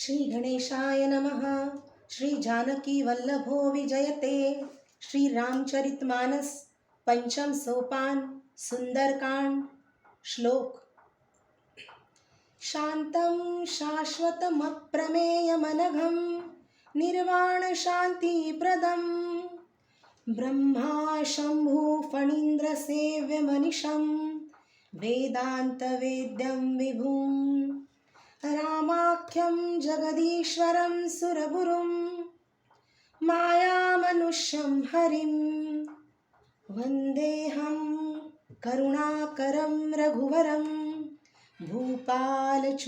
श्री गणेशाय नमः। श्री जानकी वल्लभो विजयते। श्री रामचरितमानस पंचम सोपान सुंदरकांड। श्लोक। शांतं शाश्वतमप्रमेयमनघं निर्वाण शांतिप्रदं ब्रह्मा शंभु फणीन्द्र सेव्यमनिशं वेदान्तवेद्यं विभुम् रामाख्यं जगदीश्वरं सुरगुरुं मायामनुष्यं हरिं वन्देऽहं करुणाकरं रघुवरं भूपालचूडामणिं।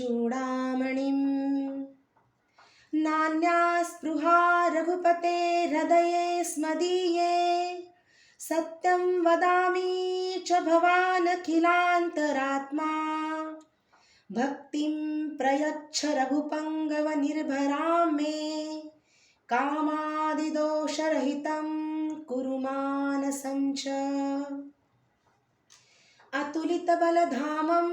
नान्या स्पृहा रघुपतेर्हृदये स्मदीये सत्यं वदामि च भवानखिलान्तरात्मा भक्तिं प्रयच्छ रघुपङ्गवनिर्भरां मे कामादिदोषरहितं कुरु मानसं च। अतुलितबलधामं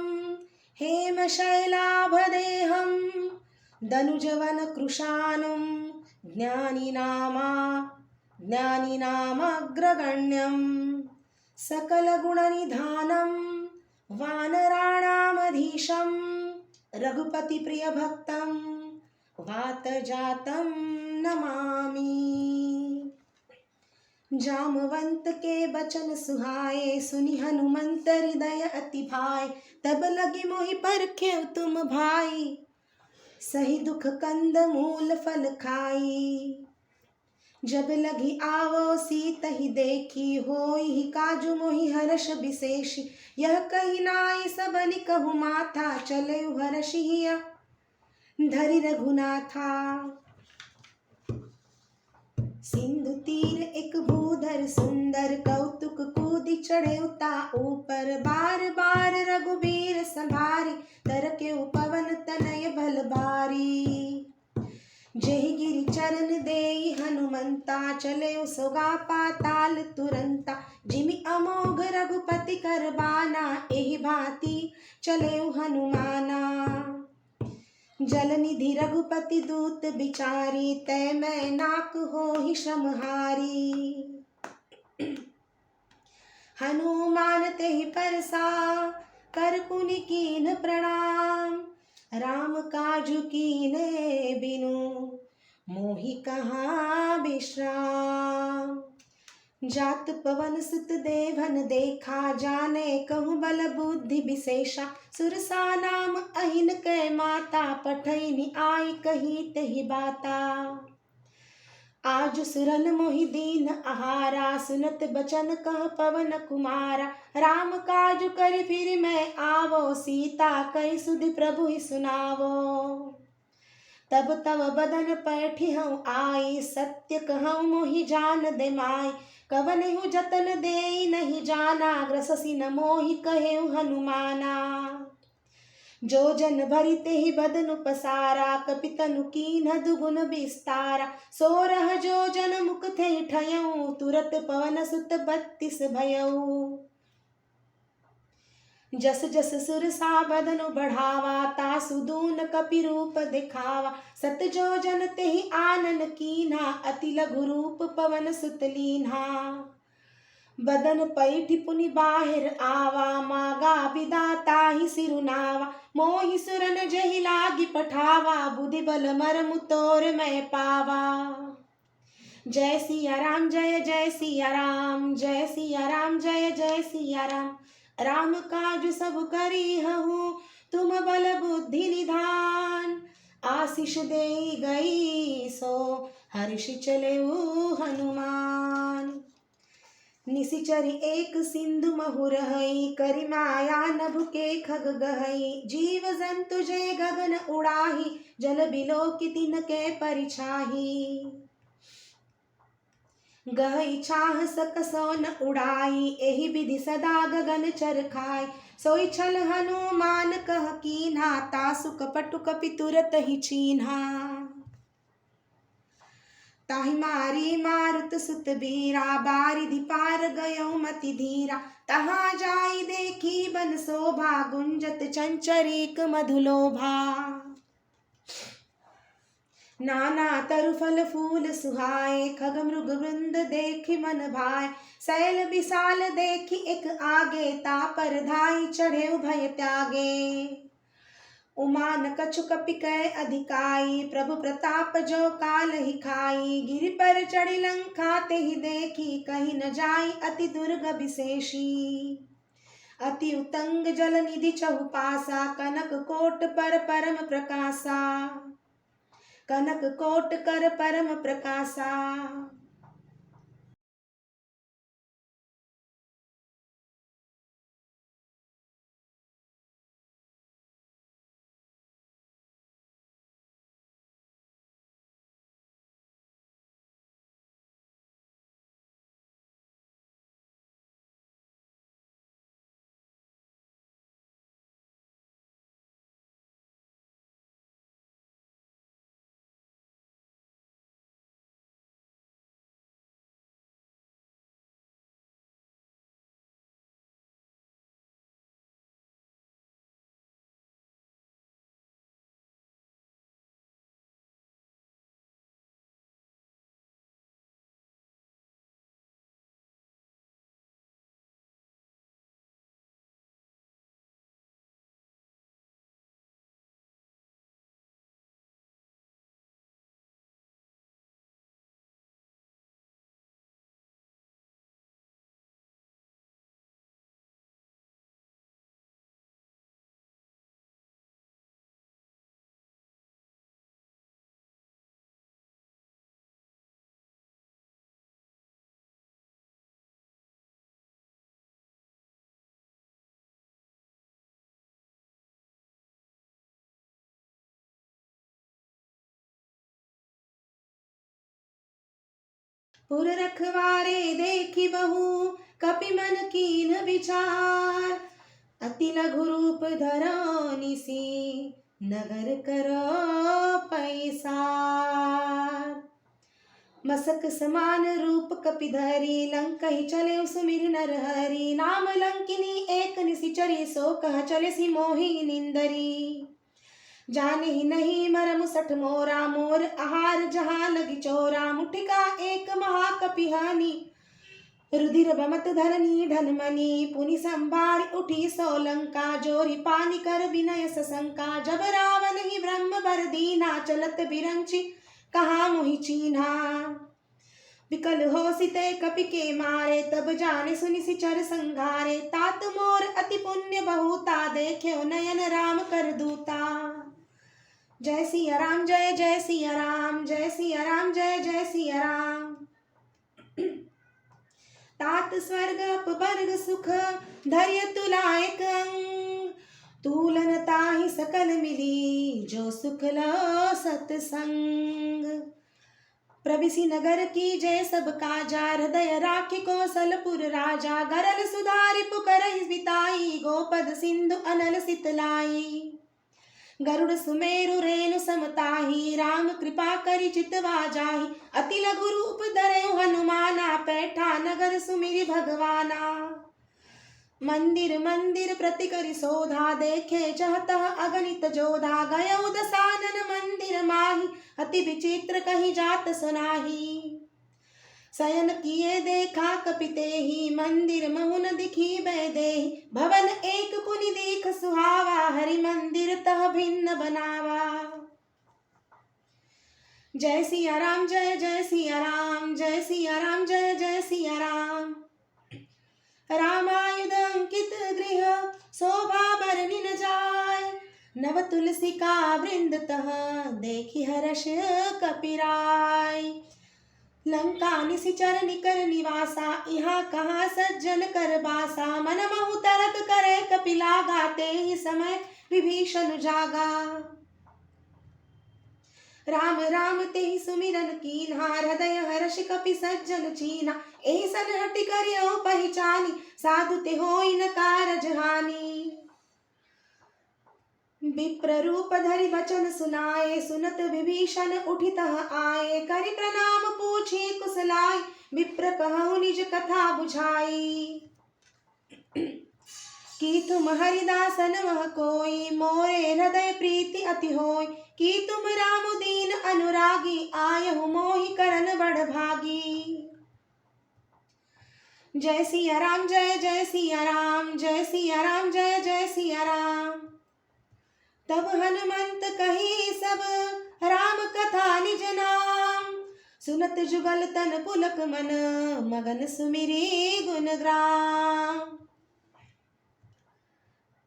हेमशैलाभदेहं दनुजवनकृशानुं ज्ञानिनामग्रगण्यं सकलगुणनिधानं वानराणामधीशं रघुपतिप्रियभक्तं वातजातं नमामि। जामवंत के बचन सुहाए सुनि हनुमंत हृदय अति भाई। तब लगी मोहि परखेउ तुम भाई सही दुख कंद मूल फल खाई। जब लगी आवो सीतहि देखी होई ही काजु मोहि हर्ष विशेष। यह कही नाई सबनि कहु माथा चले हर्षिया धरि रघुनाथा। सिंधु तीर एक भूधर सुंदर कौतुक कूदि चढ़े उता ऊपर। बार बार रघुबीर संभारी तरके पवन तनय बल भारी। जेहि गिरि चरण देई हनुमंता चले सोगा पाताल तुरंता। जिमि अमोघ रघुपति कर बाना एहि भांति चले हनुमाना। जलनिधि रघुपति दूत बिचारी तै मैं नाक होहि श्रमहारी। हनुमान तेहि परसा कर पुनि कीन्ह प्रणाम। राम काजु कीन्हे बिनु मोहि कहाँ विश्राम। जात पवन सुत देवन देखा जाने कहूँ बल बुद्धि विशेषा। सुरसा नाम अहिन कै माता पठैनि आई कही तेहि बाता। आज सुरन मोहि दीन आहारा सुनत बचन कह पवन कुमारा। राम काज कर फिर मैं आवो सीता कहि सुधि प्रभु ही सुनावो। तब तव बदन पैठी हूँ आई सत्य कहूँ मोहि जान दे माई। कवनेहु जतन देई नहीं जाना ग्रससि न मोहि कहेउ हनुमाना। जो जन भरि तेहि बदनु पसारा कपितनु कीन्ह दुगुन विस्तारा। 16 जो जन मुख थे ठयऊ तुरत पवन सुत 32 भयऊ। जस जस सुरसा बदनु बढ़ावा तासु दून कपि रूप दिखावा। 7 जो जन तेहि आनन कीन्हा अति लघु रूप पवन सुत लीन्हा। बदन पैठि पुनि बाहिर आवा मागा विदाता ही सिरुनावा। मोहि सुरन जहि लागी पठावा बुद्धि बल मरमु तोर मैं पावा। जय सिया राम जय जय सिया राम जय सिया राम जय जय सिया राम। राम काज सब करी हूँ तुम बल बुद्धि निधान। आशीष दे गई सो हर्ष चले हनुमान। निशिचरी एक सिंधु महु रहई करि माया नभ के खग गहई। जीव जंतु जय गगन उड़ाही जल बिलो की तिन के परिछाही। गहई छाह सकसो न उड़ाई एहि विधि सदा गगन चरखाई। सोई छल हनुमान कह कीन्हा तासु कपटु कपि तुरत ही छीन्हा। ताहि मारी मारुत सुत बीरा बारिधि पार गयो मति धीरा। तहाँ जाई देखी बन शोभा गुंजत चंचरीक मधुलोभा। नाना तरु फल फूल सुहाए, खग मृग वृंद देखि मन भाए। शैल विशाल देखि एक आगे, तापर धाई चढ़े भय त्यागे। उमान कछु कपि कै अधिकाई, प्रभु प्रताप जो काल ही खाई। गिरि पर चढ़ी लंका ते ही देखी, कहीं न जाई अति दुर्ग विशेषी। अति उतंग जल निधि चहुपासा, कनक कोट पर परम प्रकाशा। कनक कोट कर परम प्रकाशा। पुर रखवारे देखी बहू, कपि मन कीन विचार। अति लघु रूप धरो निसी, नगर करो पैसार। मसक समान रूप कपि धरी, लंकहि चले सुमिर नर हरि। नाम लंकिनी एक निशिचरी, सो कह चले सी मोहि निंदरी। जाने ही नहीं मरम सठ मोरा, मोर आहार जहाँ लगी चोरा। मुठिका एक महाकपिहानी, रुधिर बमत धरनी ढनमनी। पुनि संभार उठी सोलंका, जोरी पानी कर विनय सशंका। जब रावण ही ब्रह्म बर दीना, चलत बिरंची कहा मोहि चीन्हा। विकल हो सिते कपि के मारे, तब जाने सुनि सिचर संघारे। तात मोर अति पुण्य बहुता, देख्यो नयन राम कर दूता। जय सिया राम जय जय सिया राम, जय सिया राम जय जय सिया राम। तात स्वर्ग अपवर्ग सुख, धैर्य तुलाए कंग। तूलन ताहि सकल मिली, जो सुख लो सतसंग। प्रविसी नगर की जय सब काजा, हृदय राखी कौशलपुर राजा। गरल सुधारि पुकरहि बिताई, गोपद सिंधु अनल सितलाई। गरुड़ सुमेरु रेणु समताही, राम कृपा करि चितवा जाहि। अति लघु रूप धरयु हनुमाना, पैठा नगर सुमिरि भगवाना। मंदिर मंदिर प्रति करि शोधा, देखे चहतः अगणित जोधा। गयउ दसानन मंदिर माहि, अति विचित्र कहीं जात सुनाही। शयन किए देखा कपि तेहि, मंदिर महु न दिखी बैदेहि। भवन एक पुनि दीख सुहावा, हरि मंदिर तह भिन्न बनावा। जय सिया राम जय जय सिया राम, जय सिया राम जय जय सिया राम। रामायुध अंकित गृह, शोभा बरनि न जाय। नव तुलसी का वृंद तह, देखि हर्ष कपिराय। लंका निशिचर निकर निवासा, यहाँ कहाँ सज्जन कर बासा। मन महु तरक करे कपिलागा, ते ही समय विभीषण जागा। राम राम ते ही सुमिरन कीन्हा, हृदय हर्ष कपि सज्जन चीन्हा। एहि सन हटि करियो पहिचानी, साधु ते होई न कारज हानि। विप्र रूप धरि वचन सुनाए, सुनत विभीषण उठितः आए। करि प्रणाम पूछी कुशलाई, विप्र कहु निज कथा बुझाई। कि तुम हरिदासन वह कोई, मोरे हृदय प्रीति अति होय। कि तुम राम दीन अनुरागी, आयहु मोहि करन बड़ भागी। जय सिया राम, जय जय सिया राम, जय सिया राम, जय जय सिया राम। तब हनुमंत कही सब राम कथा निज नाम, सुनत जुगल तन पुलक मन, मगन सुमिरी गुण ग्राम।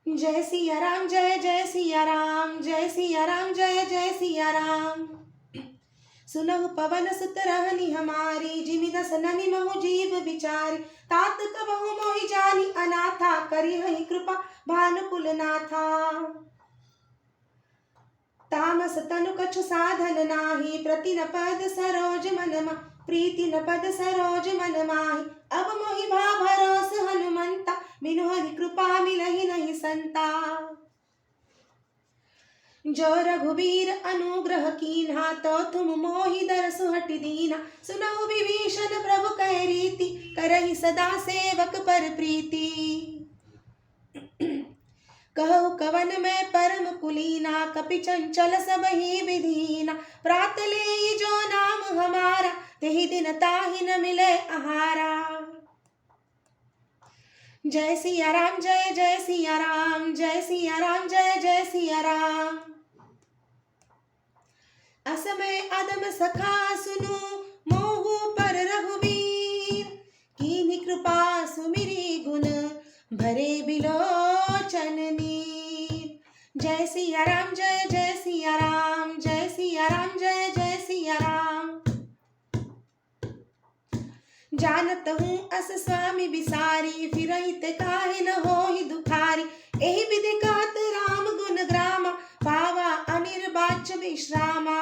जय सिया राम, जय जय सिया राम, जय सिया राम, जय जय सिया राम। सुनहु पवन सुत रहनी हमारी, जिमि दस ननि महु जीव बिचारी। तात कबहु मोहि जानी अनाथा, करी हहि कृपा भानुकुल नाथा। तामस तनु कछु साधन नाही, प्रति न पद सरोज मन मा, प्रीति न पद सरोज मन माही। अब मोहि भा भरोस हनुमंता, बिनु हरि कृपा मिलहि नहीं संता। जो रघुबीर अनुग्रह कीन्हा, तो तुम मोहि दरसु हटि दीना। सुनहु विभीषण प्रभु कह रीति, करहि सदा सेवक पर प्रीति। कहु कवन मैं परम कुलीना, कपि चंचल सब ही विधीना। प्रात ले जो नाम हमारा, तेहि दिन ताहि न मिले आहारा। जय सिया राम, जय जय सिया राम, जय सिया राम, जय जय सिया राम। असमय अदम सखा सुनु, मोहु पर रघुबीर। कीन्ही कृपा सुमिरी गुण, भरे बिलोचन नीर। जय सिया राम, जय जय सिया राम, जय सिया राम, जय जय सिया राम। जानत हूँ अस स्वामी बिसारी, फिरहित काहे न होहि दुखारी। एहि विधि कहत राम गुण ग्रामा, पावा अनिर्वाच्य विश्रामा।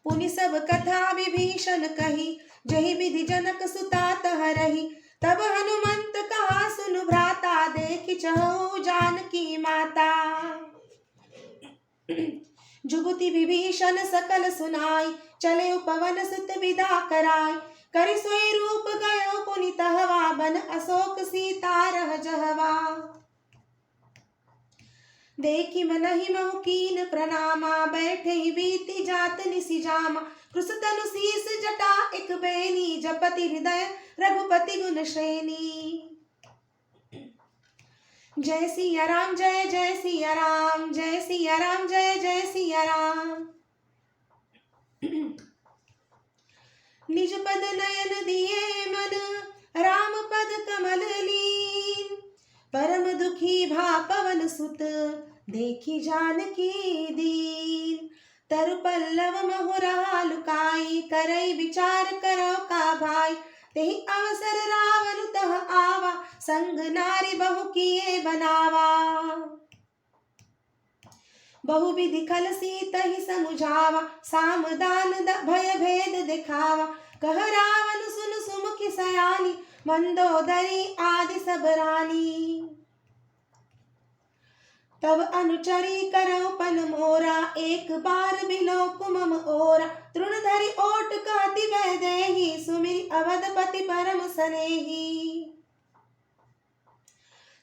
पुनि सब कथा विभीषण कही, जहि विधि जनक सुता तहरहि। तब हनुमंत कहा सुनु भ्राता, देखि चहु जानकी माता। जुगुति विभीषण सकल सुनाई, चले पवन सुत विदा कराई। करि सोई रूप गयो पुनि तहवा, बन अशोक सीता रह जहवा। देखि मनहि महु कीन प्रणामा, बैठे ही बीती जात निसि जामा। कृस तनु शीस जटा एक बेनी, जपति हृदय रघुपति गुण श्रेणी। जय सिया राम, जय जय सिया राम, जय सिया राम, जय जय सिया राम। निज पद नयन दिए मन, राम पद कमल लीन। परम दुखी भा पवन सुत, देखी जानकी दीन। तरु पल्लव महु रहा लुकाई, करई विचार करो का भाई। तेहि अवसर रावण तह आवा, संग नारी बहु किए बनावा। बहु विधि खल सीतहि समुझावा, साम दान भय भेद दिखावा। कह रावण सुन सुमुखि सयानी, मंदोदरी आदि सब रानी। तब अनुचरी करौ पन मोरा, एक बार बिलो कुमम ओरा। तृण धरि ओट कहति वै देही, सुमिरि अवधपति परम सनेही।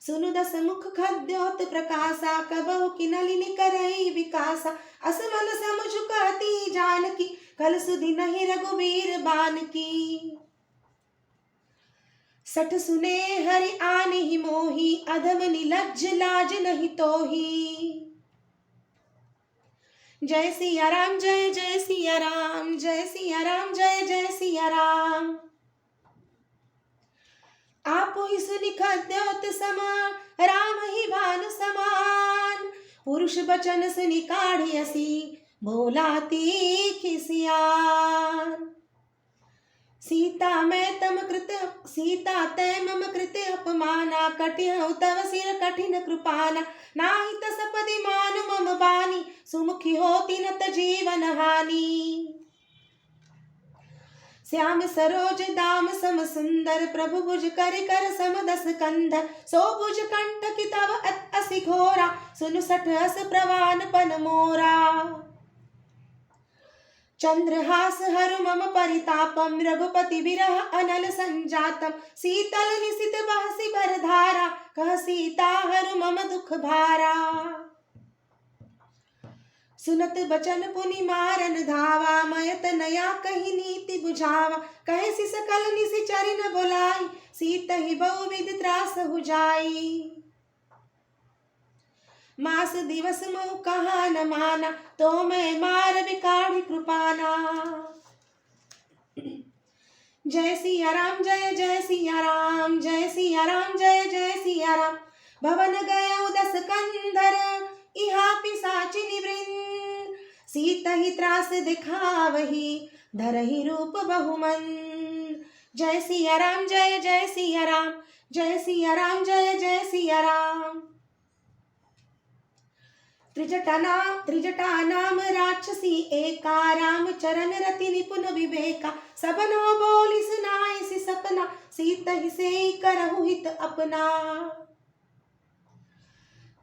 सुनु दस मुख खद्योत प्रकाशा, कबहु कि नलिनी करई विकासा। अस मन समुझ कहती जानकी, कल सुधि नहीं रघुबीर बानकी। सठ सुने हरि आनेहि मोहि, अधम निलज्ज लाज नहीं तोहि। जय सिया राम, जय जय सिया राम, जय सिया राम, जय जय सिया राम। आपो ही सुनि खद्योत समान, राम ही भानु समान। पुरुष बचन सुनि काढ़ियसी, बोला तीखि सियान। सीता तै मम कृत अपमाना, कटिहउ तव सिर कठिन कृपाना। नाही तस पदि मानु मम बानी, सुमुखी होती न त जीवन हानि। श्याम सरोज दाम सम सुंदर, प्रभु भुज कर कर सम दस कंधर। सो भुज कंठ की तव अति घोरा, सुनु सठ अस प्रवान पन मोरा। चंद्रहास हरु मम परितापम रघुपति विरह अनल संजातम शीतल निशित बहसी बरधारा कह सीता हरु मम दुख भारा। सुनत बचन पुनि मारन धावा मयत नया कही नीति बुझावा कहे सि सकल निशिचरि न बोलाई सीतहि बहुविध त्रास हुजाई। मास दिवस मोह कहा न माना तो मैं मार बिकाढ़ी कृपाना। जय सिया राम जय जय सिया राम जय सिया राम जय जय सिया राम। भवन गए दस कंधर इहा पिशाचिनी वृंद सीतहि त्रास दिखावही धरहि रूप बहुमन। जय सिया राम जय जय सिया राम जय सिया राम जय जय सिया राम। त्रिजटा नाम राक्षसी एका राम चरण रति निपुण विवेका सबनो बोली सुनाई सि सपना सीतहि से करहु हित अपना।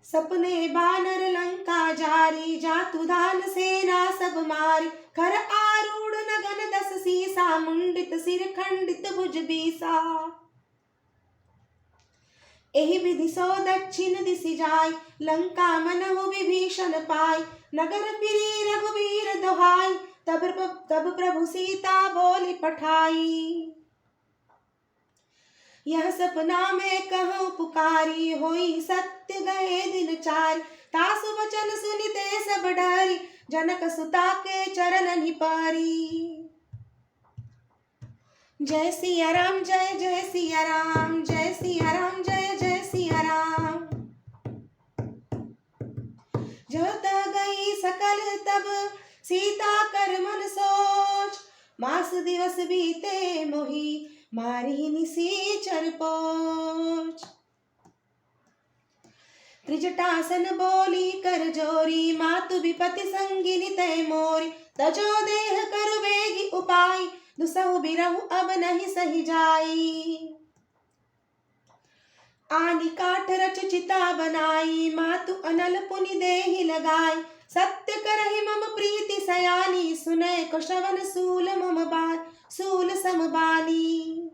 सपने बानर लंका जारी जातु धान सेना सब मारी खर आरूढ़ नगन दस सीसा मुंडित सिर खंडित भुज बीसा। एहि विधि सो दक्षिण दिशि जाय लंका मनहु विभीषण पाय नगर फिरी रघुवीर दोहाई तब प्रभु सीता बोली पठाई। यह सपना में कहूँ पुकारी होई सत्य गए दिन चारि तासु वचन सुनिते सब डरी जनक सुता के चरण निपारी। जय सिया राम जय जय सिया राम जय सिया राम जय जय सिया राम। जो तह गई सकल तब सीता कर मन सोच मास दिवस बीते मोही मारी निशिचर पोच। त्रिजटासन बोली कर जोरी मातु विपति संगिनी तय मोरी तजो देह कर वेगी उपाय दुसहु बिरहु अब नहीं सही जाई। आनी काठ रच चिता बनाई मातु अनल पुनि देहि लगाई सत्य करहि मम प्रीति सयानी सुनय को श्रवण सूल मम बार सूल समबानी।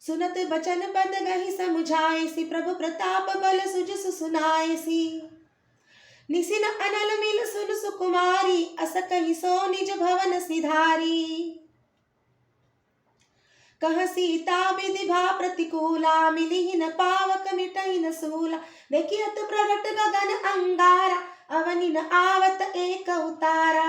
सुनत बचन पद गहि समुझाए सी प्रभु प्रताप बल सुजसु सुनाए सी। निसिन अनल मिल सुन सुकुमारी अस कहि सो निज भवन सिधारी। कह सीता विधि भा प्रतिकूला मिली न पावक मिटई न सूला देखियत प्रगट गगन अंगारा अवनि न आवत एक उतारा।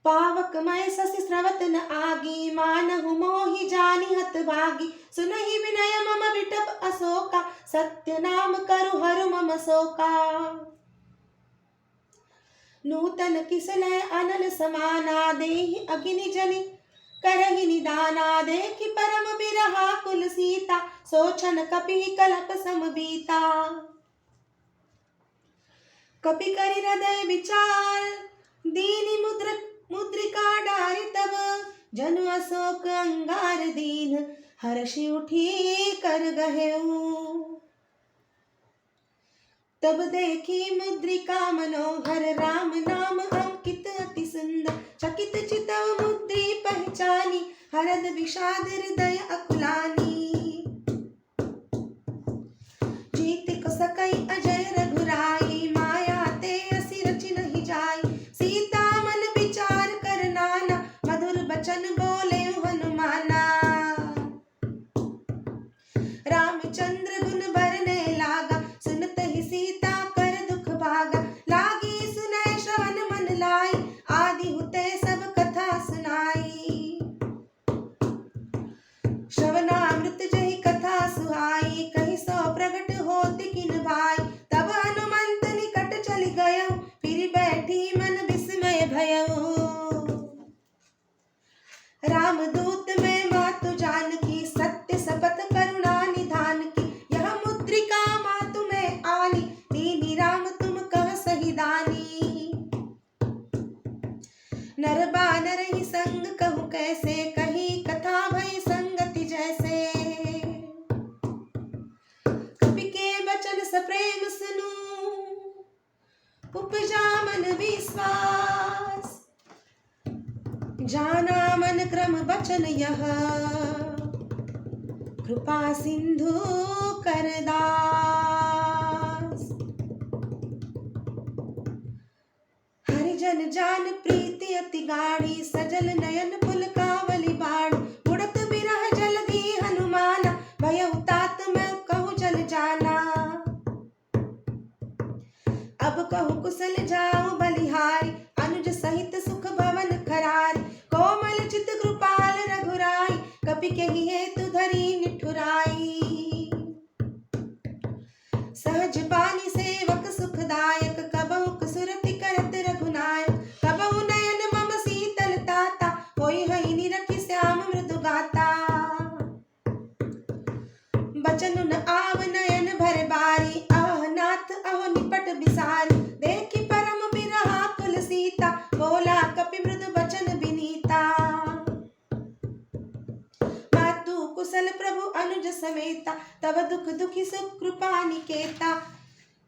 पावक मय शशि स्रवत न आगी मानहु मोहि जानी हत भागी सुनहि विनय मम विटप अशोका सत्य नाम करु हरु मम शोका। नूतन किसलय अनल समाना देहि अग्नि जनि करहि निदाना देखि परम बिरहा कुल सीता सोचन कपि कलप सम बीता। कपि करि हृदय विचार दीनि मुद्रिका डारि तब जनु अशोक अंगार दीन हर्षि उठी कर गहेऊ। तब देखी मुद्रिका मनोहर राम नाम अंकित अति सुंदर चकित चितव मुद्री पहचानी हरद विषाद हृदय अकुलानी। जीत को सकई अजय रघुराई माया ते असि रचि नहीं जाई सीता मन विचार कर नाना मधुर बचन बोले हनुमाना। रामचंद्र गुण बरने लागा सुनत ही सीता कर दुख भागा लागी सुनय श्रवण मन लाई आदि हुते सब कथा सुनाई। श्रवणामृत जहि कथा सुहाई कहि सो प्रगट होति किन भाई तब हनुमंत निकट चली गयो फिर बैठी मन विस्मय भयऊ। रामदूत में मातु जानकी सत्य शपथ करुणा निधान की यह मुद्रिका मातु में आनी दीनी राम तुम कह सही दानी। नर बानर ही संग कहूँ कैसे कही कथा भई संगति जैसे। कपि के बचन सप्रेम सुनू उपजा मन विश्वास, जाना मन क्रम बचन यह, कृपा सिंधु करदास। हरिजन जान प्रीति अति गाढ़ी, सजल नयन पुलकावली बाण, उड़त बिरह जलधि हनुमाना, भयउ तात मैं कहूँ जल जाना। अब कहूँ कुशल जाऊं बलिहारी, अनुज सहित सुख भवन खरारी, कोमल चित कृपाल रघुराई, कपि केहि हेतु धरी निठुराई। सहज बानी सेवक सुखदायक, कबहु सुरति करत रघुनायक, कबहु नयन मम शीतल ताता, होई हई निरखि श्याम मृदु गाता। बचन न आव नयन भर बारी, आह नाथ अहो निपट बिसारी, देखि परम बिरहा कुल सीता, बोला कपि मृदु बचन बिनीता। मातु कुशल प्रभु अनुज समेता, तब दुख दुखी सुख कृपा निकेता।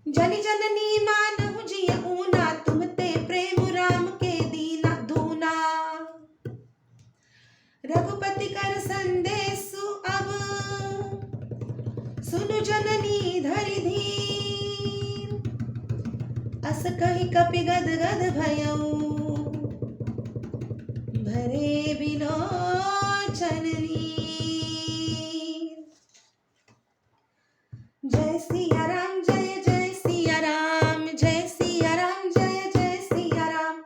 जनि जननी मानहु जिय ऊना, तुम ते प्रेम राम के दीना दूना। रघुपति कर संदेशु अब, सुनु जननी धरि धीर, अस कहि कपि गद गद भयउ, भरे बिलोचन नीर। जय सिया राम, जय जय सिया राम, जय सिया राम, जय जय सिया राम।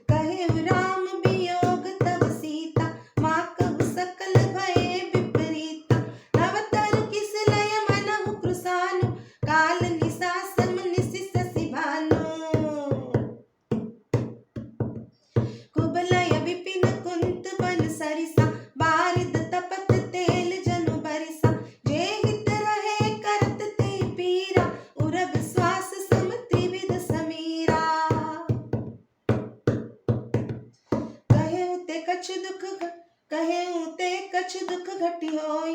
कहे राम वियोग तब सीता, माँ कहु सकल भय विपरीता। नव तरु किस लय मनहु कृसानु, काल निसा सम निसि शशि भानु। कुबलय विपिन कुंत बन सरिसा, बारिद तपत तेल जनु बरिसा। जे हित रहे करत ते पीरा, उरग श्वास सम त्रिविध समीरा। कहेउ ते कछु दुख घटी होय,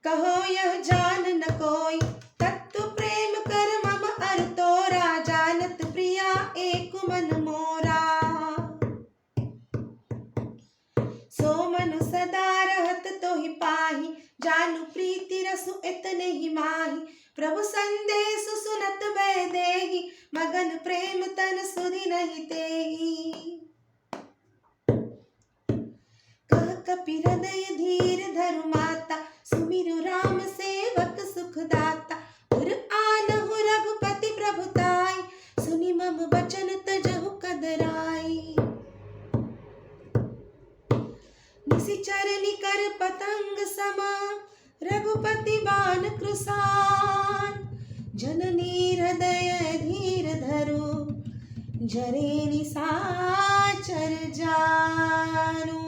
कहो यह जान न कोई। तत्तु प्रेम कर मम अर तोरा, जानत प्रिया एक मन मोरा। सो मनु सदा रहत तोहि पाही, जानु प्रीति रसु इतने ही माही। प्रभु संदेशु सुनत भय देहि, मगन प्रेम तन सुधि नहीं तेहि। कह कपि हृदय धीर धरु माता, सुमिरु राम सेवक सुख दाता। उर आनहु रघुपति प्रभुताई, सुनि मम बचन तजहु कदराई। निशिचर निकर पतंग समा, रघुपति बाण कृसान। जननी हृदय धीर धरु, जरे निशाचर जानु।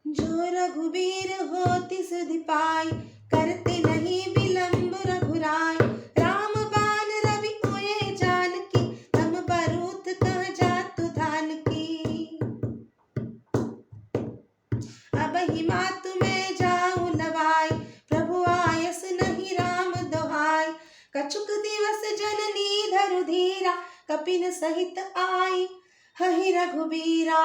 जो रघुबीर होति सुधि पाई, करते नहीं विलंब रघुराई। राम बाण रवि ओये जानकी, तम बरूथ कह जातु धान की। अब ही मातु मैं जाऊं लवाई, प्रभु आयस नहीं राम दोहाई। कछुक दिवस जननी धरु धीरा, कपिन सहित आई हहि रघुबीरा।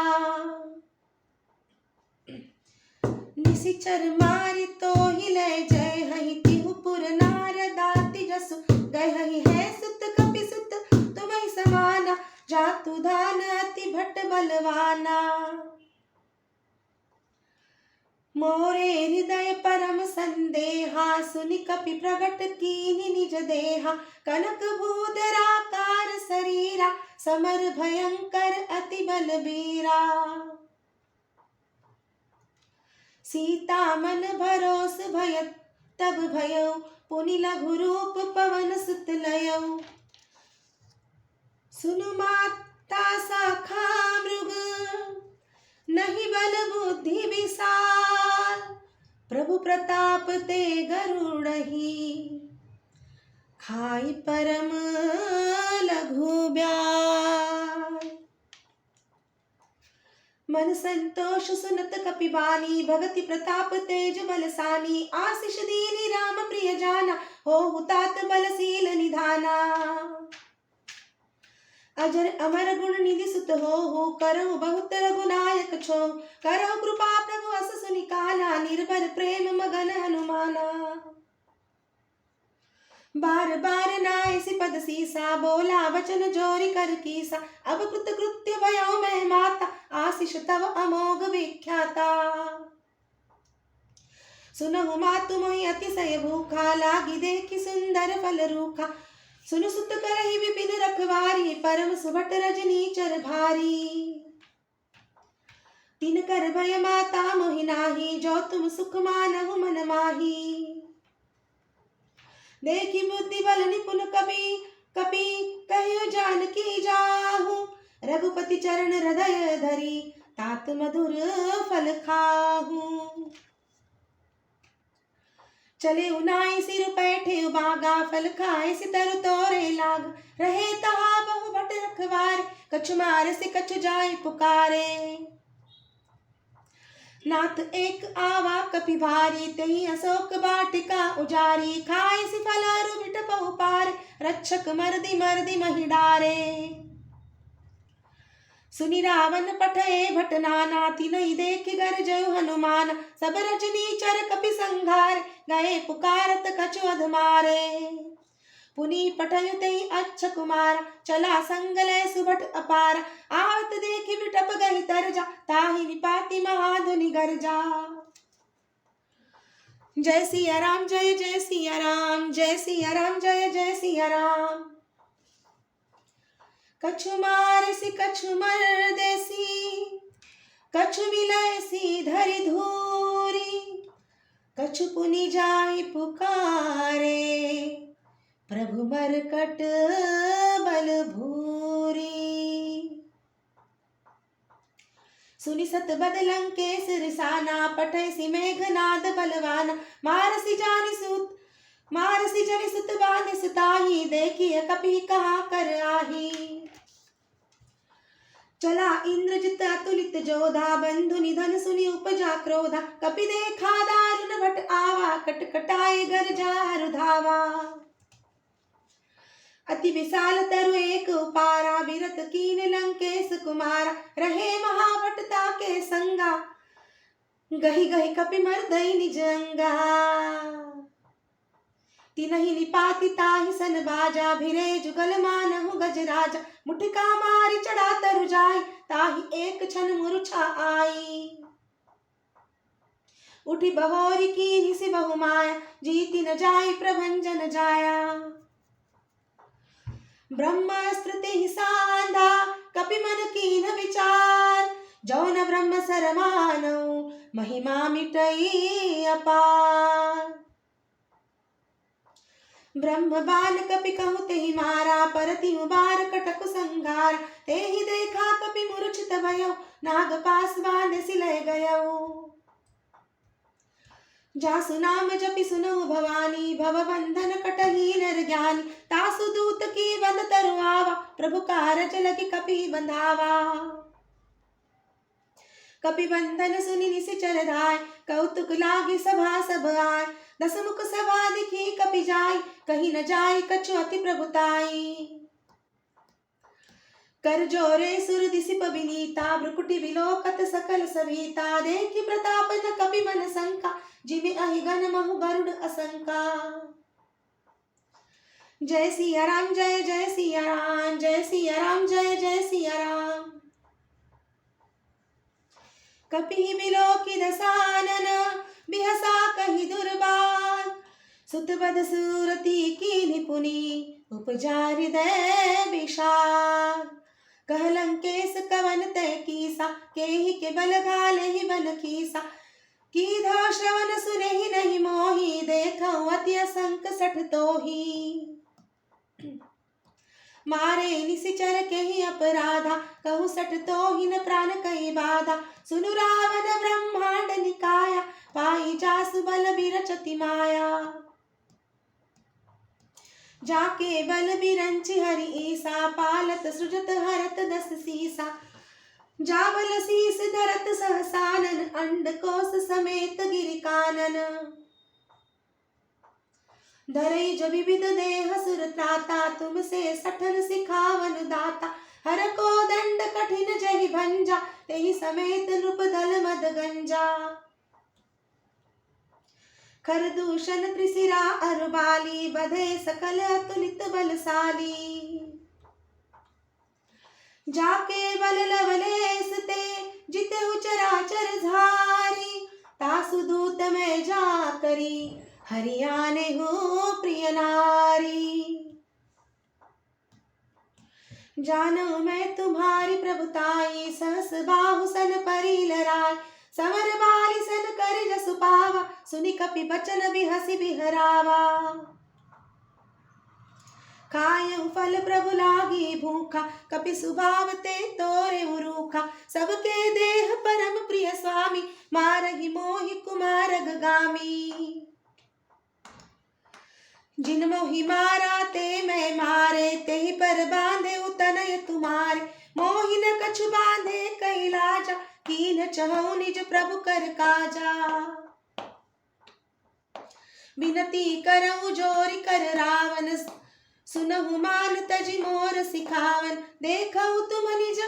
निशिचर मारि तोहि लय जय, हहि तिहु पुर नारदाति जसु। गए हहि है सुत कपि सुत तुम्हि समाना, जातु धान अति भट बलवाना। मोरे हृदय परम संदेहा, सुनि कपि प्रगट कीनि निज देहा। कनक भूधराकार शरीरा, समर भयंकर अति बलबीरा। सीता मन भरोस भयत तब भयउ, पुनि लघु रूप पवन सुत लयउ। सुनु माता शाखा मृग, नहीं बल बुद्धि विशाल। प्रभु प्रताप ते गरुड़हि, खाई परम लघु ब्याल। मन संतोष सुनत कपिबानी, भगति प्रताप तेज बलसानी, आशीष दीनी राम प्रिय जाना, हो हुतात बलशील निधाना। अजर अमर गुण निधि सुत हो, करहु बहुत रघुनायक छो, करहु कृपा प्रभु अस सुनिकाला, निर्भर प्रेम मगन हनुमाना। बार बार नायसि पद सीसा, बोला वचन जोरी कर कीसा, अब कृत कृत्य भयो मैं माता, आशीष तव अमोघ विख्याता। सुनहु मातु मोहि अतिशय भूखा, लागी देखि सुंदर फल रूखा, सुनु सुत करहि विपिन रखवारी, परम सुभट रजनीचर भारी। तिन कर भय माता मोहि नाही, जो तुम सुख मानहु मन माही। देखी बुद्धि बल निपुण कपि कहियो जानकी जाहु, रघुपति चरण हृदय धरी, तात मधुर फल खाहु। चले उनाई सिर पैठे बागा, फल खाए सितर तोरे लाग, रहे तहा बहु भट रखवारे, कछु मारे से कछु जाय पुकारे। नाथ एक आवा कपि भारी, तही अशोक बाटिका उजारी, खाए सि फलारु बिटपहु पार, रक्षक मर्दि मर्दि महि डारे। सुनि रावण पठए भट नाना, तिनहि देखि गरजउ हनुमान, सब रजनीचर कपि संघार, गए पुकारत कछु अध मारे। पुनि पठयु तहि अच्छ कुमार, चला संग लय सुभट अपार, आवत देखि बिटप गहि तरजा, ताहि निपाति महाधुनि गरजा। जय सिया राम जय सिया राम, जय सिया राम जय सिया राम। कछु मारसि कछु मरदेसी, कछु मिलयसि धरि धूरी, कछु पुनि जाहि पुकारे, प्रभु मरकट बल भूरी। सुनि सत बद लंकेश रिसाना, पठयसि मेघनाद बलवाना, मारसि जनि सुत बांधि सुताही, देखिए कपि कहाँ कर आही। चला इंद्रजित अतुलित जोधा, बंधु निधन सुनि उपजा क्रोधा, कपि देखा दारुण भट आवा, कटकटाए गरजा धावा। अति विशाल तरु एक उपारा, बिरत कीन लंकेश कुमारा, रहे महाभट ताके संगा, गहि गहि कपि मर्दई निज अंगा। तिनहि निपाति ताहि सन बाजा, भिरे जुगल मानहु गजराजा, मुठिका मारि चढ़ा तरु जाई, ताहि एक क्षण मूर्छा आई। उठी बहोरी कीन्हि सि बहु माया, जीति न जाई प्रभंजन जाया। ब्रह्मास्त्र तेहि सांधा, कपि मन कीन विचार, जौन ब्रह्म सर मानऊ, महिमा मिटई अपार। ब्रह्म बाण कपि कहु तेहि मारा, परतिहु बार कटकु संघारा, तेहि देखा कपि मूर्छित भयो, नाग पास बांधे सिलय गयो। जासु नाम जपि सुनहु भवानी, भव बंधन कटहि नर ज्ञानी, तासु दूत की बंध तरु आवा, प्रभु कारज लगी कपि बंधावा। कपि बंधन सुनि निशिचर धाय, कौतुक लागी सभा सब आय, दस मुख सभा दिखी कपि जाय, कहीं न जाय कछु अति प्रभुताई। कर जोरे सुर दिसिप विनीता, भ्रुकुटि विलोकत सकल सभीता, देखि प्रताप न कपि मन शंका, जिमि अहि गण महु गरुड़ असंका। जय सिया राम जय सिया राम, जय सिया राम जय सिया राम। कपि बिलोकि दसानन, बिहसा कहि दुर्बार, सुत बद सूरति कीन्हि पुनि, उपजा हृदय विशार। कह लंकेश कवन तय कीसा, केहि के बल घालेहि बन कीसा, कीधा श्रवण सुनेहि नहीं मोहि, देखऊँ अति असंक सठ तोहि। मारे निशिचर केहि अपराधा, कहु सठ तोहि न प्राण कहि बाधा, सुनु रावण ब्रह्मांड निकाया, पाई जासु बल बिरचति माया। जाके बल बिरंचि हरि ईसा, पालत सृजत हरत दस सीसा, जाबल शीस धरत सहसानन, अंड कोस समेत गिरि कानन। धरई जो विविध देह सुर त्राता, तुमसे सठन सिखावन दाता। हर को दंड कठिन जहि भंजा, तेहि समेत नृप दल मद गंजा। कर दूषण त्रिशिरा अरुबाली, बधे सकल अतुलित बलशाली। जाके बल लवलेस ते, जिते चराचर झारी। तासु दूत में जा करी, हरियाने हो प्रिय नारी। जानो मैं तुम्हारी प्रभुताई, सहस बाहु सन परी लराय। समर बाली सन कर जसु पावा, सुनि कपि बचन बिहसि बिहरावा। खायउ फल प्रभु लागी भूखा, कपि सुभाव ते तोरे रूखा। सबके देह परम प्रिय स्वामी, मारहि मोहि कुमारग गामी। जिन मोहि मारा ते मैं मारे, तेहि पर बांधे उतनय तुम्हारे। मोहि न कछु बांधे कई लाजा, कीन चहु निज प्रभु कर काजा। बिनती करऊँ जोरि कर रावण, सुनहु मान तजि मोर सिखावन। देखऊ तुम निज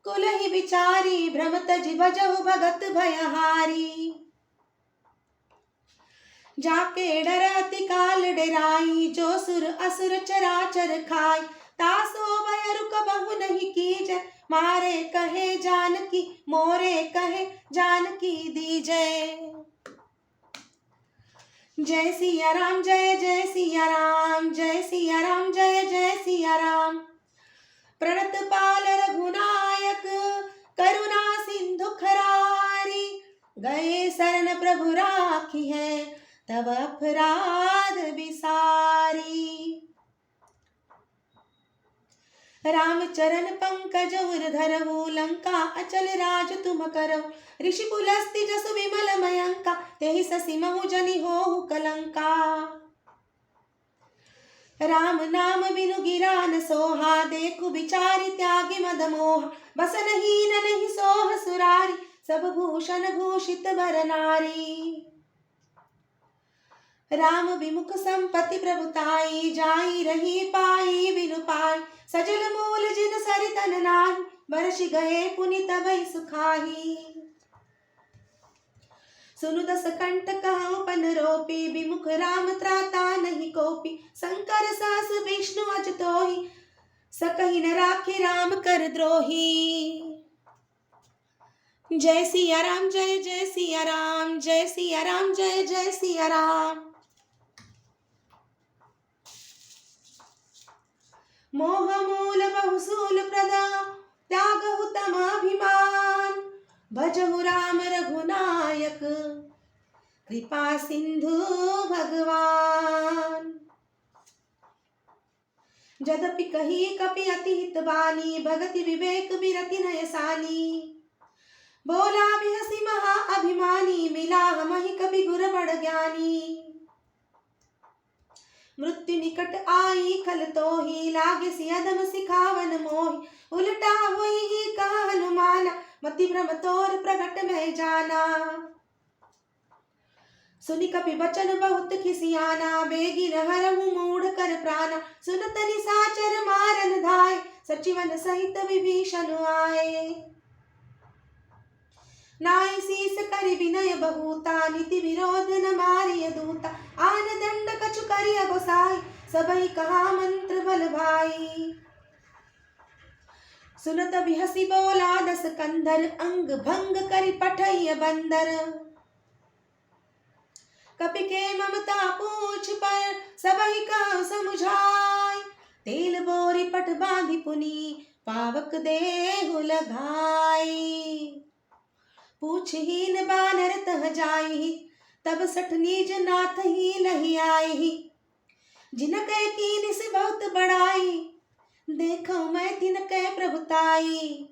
कुलहि विचारी, भ्रम तजि भजहु भगत भयहारी। जाके डर अति काल डेराई, जो सुर असुर चराचर खाय। तासो भय रुक बहु नहीं कीजय, मारे कहे जानकी मोरे कहे जानकी दीजय। जय सिया राम जय जय सिया राम, जय सिया राम जय जय सिया राम। प्रणत पाल रघुनायक, करुणा सिंधु खरारी। गए शरण प्रभु राखी है, तब अपराध बिसारी। राम चरण पंकज उर धरहु, लंका अचल राज तुम करहु। ऋषि पुलस्ति जसु विमल मयंका, तेहि ससि महु जनि होहु कलंका। राम नाम बिनु गिरा न सोहा, देखु बिचारी त्यागी मद मोहा। बसन हीन नहीं सोह सुरारी, सब भूषण भूषित बर नारी। राम विमुख संपत्ति प्रभुताई, जाई रही पाई बिनु पाई। सजल मूल जिन सरितन नाही, बरसि गए पुनि तबहि सुखाही। सुनु दस कंठ कहऊँ पन रोपी, विमुख राम त्राता नहीं कोपी। शंकर सहस विष्णु अज तोहि, सकहि न राखे राम कर द्रोही। जय सिया राम जय जय सिया राम, जय सिया राम जय जय सिया राम। मोह मूल बहुसूल प्रदा, त्यागहु तमाभिमान। भजहु राम रघुनायक, कृपा सिंधु भगवान। जदपि कही कपि अति हित बानी, भगति विवेक बिरति नय सानी। बोला बिहसी महा अभिमानी, मिला हमहि कभी गुर बड़ ज्ञानी। मृत्यु निकट आई खल तोहि, लागे सियदम सिखावन मोहि। उलटा हुई ही कहा हनुमाना, मति भ्रम तोर प्रगट में जाना। सुनि कपि बचन बहुत खिसियाना, बेगी न हरहु मूढ़ कर प्राणा। सुनत निशाचर मारन धाय, सचिवन सहित विभीषण आए। नाई शीस करि विनय बहुता, नीति विरोध न मारिय दूता। आन दंड कछु करिय गोसाई, सबहि कहा मंत्र बल भाई। सुनत बिहसी बोला दस कंधर, अंग भंग करि पठइय बंदर। कपि के ममता पूछ पर, सबहि कहा समुझाई। तेल बोरी पट बांधि पुनि, पावक देहु लगाई। पूछहीन बानर तह जाई, तब सठ निज नाथ ही लही आई। जिनकै कीन्हि से बहुत बड़ाई, देखो मैं तिनकै प्रभुताई।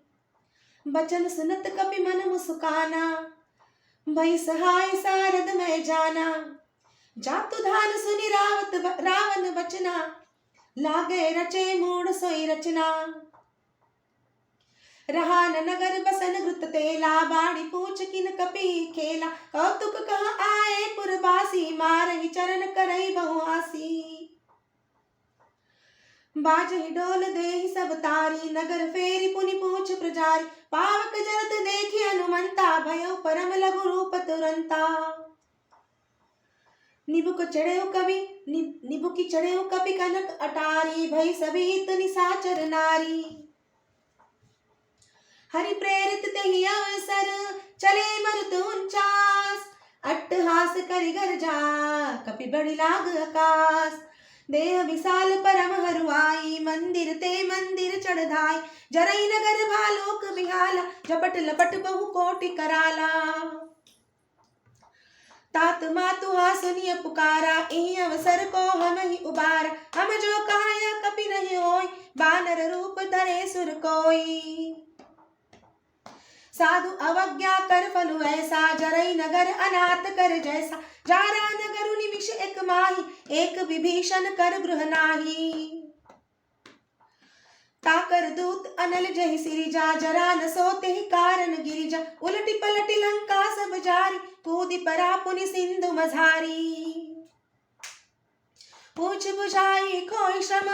बचन सुनत कपि मन मुस्काना, भई सहाय सारद में जाना। जातु धान सुनि रावण बचना, लागे रचे मूढ़ सोई रचना। रहा न नगर बसन घृत तेला, बाणी पूछ किन कपि खेला। कौतुक कह आए पुरबासी, मारहि चरण करई बहु आसी। बाजहि ढोल देहि सब तारी, नगर फेरी पुनि पूछ प्रजारी। पावक जरत देखि हनुमंता, भयो परम लघु रूप तुरंता। निबुक निबुकी चढ़ेउ कपि कनक अटारी, भई सभीत निसाचर नारी। हरि प्रेरित तेहि अवसर, चले मरुत 49। अट्टहास करि गर्जा, कपि बढ़ि लाग आकाश। देह विशाल परम हरुआई, मंदिर ते मंदिर चढ़ धाई। जरई नगर भालोक बिहाला, झपट लपट बहु कोटि कराला। तात मातुहा सुनिय पुकारा, एहि अवसर को हमहि उबारा। हम जो कहाया कपि नहीं होय, बानर रूप धरे सुर कोई। साधु अवज्ञा कर फलु ऐसा, जरई नगर अनाथ कर जैसा। जारा नगर निमिष एक माही, एक विभीषण कर गृह नाही। ताकर दूत अनल जहि सिरिजा, जरा न सोते ही कारण गिरिजा। उलटी पलटी लंका सब जारी, कूदि परा पुनि सिंधु मझारी। पूछ बुझाई खोई श्रम,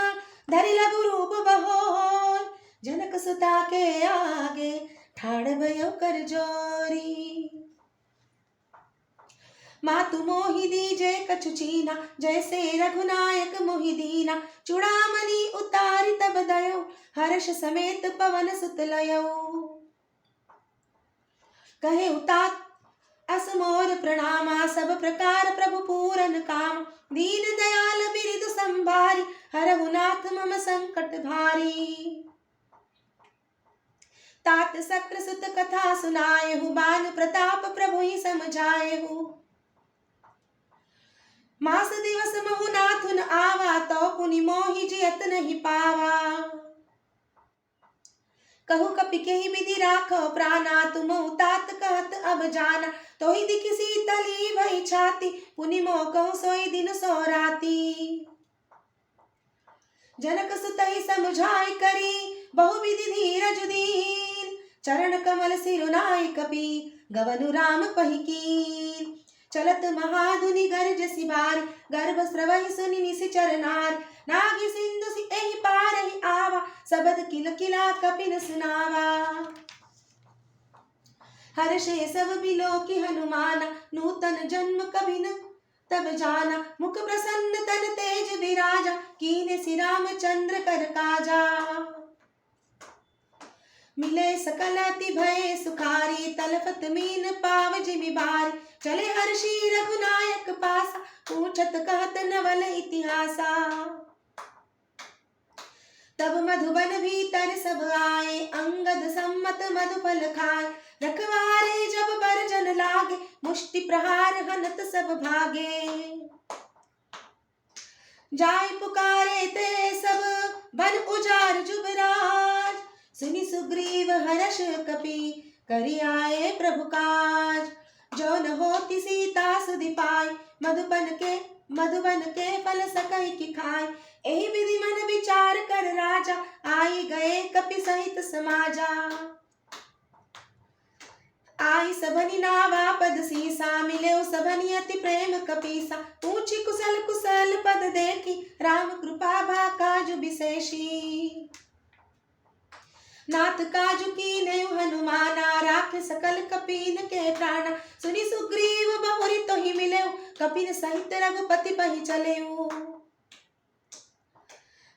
धरि लघु रूप बहोर। जनक सुता के आगे, ठाड़ भयो कर जोरी। मातु मोहि दीजे कछु चीना, जैसे रघुनायक मोहि दीना। चूड़ामणि उतारि तब दयो, हर्ष समेत पवन सुत लयो। कहे उतात अस मोर प्रणामा, सब प्रकार प्रभु पूरन काम। दीन दयाल बिरिदु संभारी, हरहु नाथ मम संकट भारी। तात सक्र सुत कथा सुनाएहु, बान प्रताप प्रभु ही समझाएहु। मास दिवस महु नाथुन आवा, तो पुनि मोहि जियत नहीं पावा। कहु कपि केहि विधि राखो प्राणा, तुमहु तात कहत अब जाना। तोहि दिखि शीतली भई छाती, पुनि मोह कहु सोई दिन सो राती। जनक सुतहि समझाई करी, बहु विधि धीरज दीन। चरण कमल सिरुनाई कपि, गवनु राम पहि कीन। चलत महाधुनि गर्जसि भारि, गर्भ स्रवहि सुनि निशिचर नारि। नागि सिंधु एहि पारहि आवा, सबद किल किला कपिन सुनावा। हर्षे सब बिलोकि हनुमाना, नूतन जन्म कबि न तब जाना। मुख प्रसन्न तन तेज विराजा, कीने सि रामचंद्र कर काजा। मिले सकल अति भय सुखारी, तलफत मीन पाव जिमि बारी। चले हर्षि रघुनायक पासा, पूछत कहत नवल इतिहासा। तब मधुबन भीतर सब आए, अंगद सम्मत मधुफल खाए। रखवारे जब बरजन लागे, मुष्टि प्रहार हनत सब भागे। जाय पुकारे ते सब, बन उजार जुबराज। सुनि सुग्रीव हर्ष कपि, करि आए प्रभु काज। जो न होती सीता सुधि पाई, मधुबन के फल सकहि कि खाई। एहि विधि मन विचार कर राजा, आई गए कपि सहित समाजा। आई सबनि नावा पद सीसा, मिलेउ सबनि अति प्रेम कपीसा। पूछी कुशल कुशल पद देखी, राम कृपा भा काजु विशेषी। नाथ काजु कीन्हेउ हनुमाना, राखे सकल कपीन के प्राणा। सुनि सुग्रीव बहुरि तोहि मिलेउ, कपिन सहित रघुपति पहि चलेउ।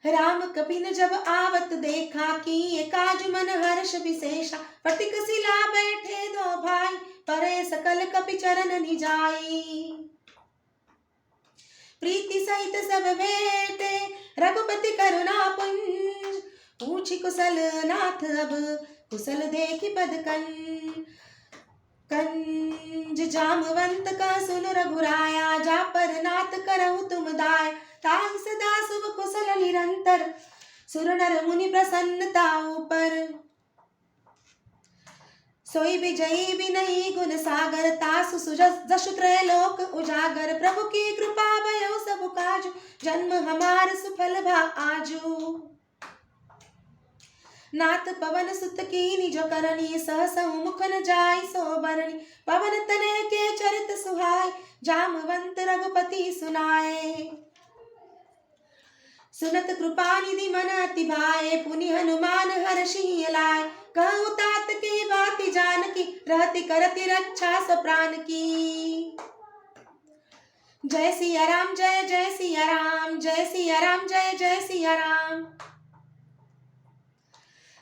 राम कपिन जब आवत देखा, किए काजु मन हर्ष विशेषा। फटिक शिला बैठे दो भाई, परे सकल कपि चरण निजाई। प्रीति सहित सब भेटे, रघुपति करुणा पुंज। पूछी कुशल नाथ अब, कुशल देखि पद कंज। जामवंत का सुन रघुराया, जा पर नाथ करहु तुम दाय। ताहि सदा शुभ कुशल निरंतर, सुर नर मुनि प्रसन्नता ऊपर। सोई विजयी विनयी गुण सागर, तासु जसु त्रैलोक उजागर। प्रभु की कृपा भयो सब काजु, जन्म हमार सुफल भा आजू। नाथ पवन सुत कीनि जो करनी, सहस मुख न जाय सो बरनी। पवन तनय के चरित सुहाय, जामवंत रघुपति सुनाए। सुनत कृपा निधि मन अति भाए, पुनि हनुमान हर्षि लाए। कहु तात की बाति जानकी, रहति करति रक्षा सब प्राण की। जय सिया राम जय जय सिया राम, जय सिया राम जय जय सिया राम।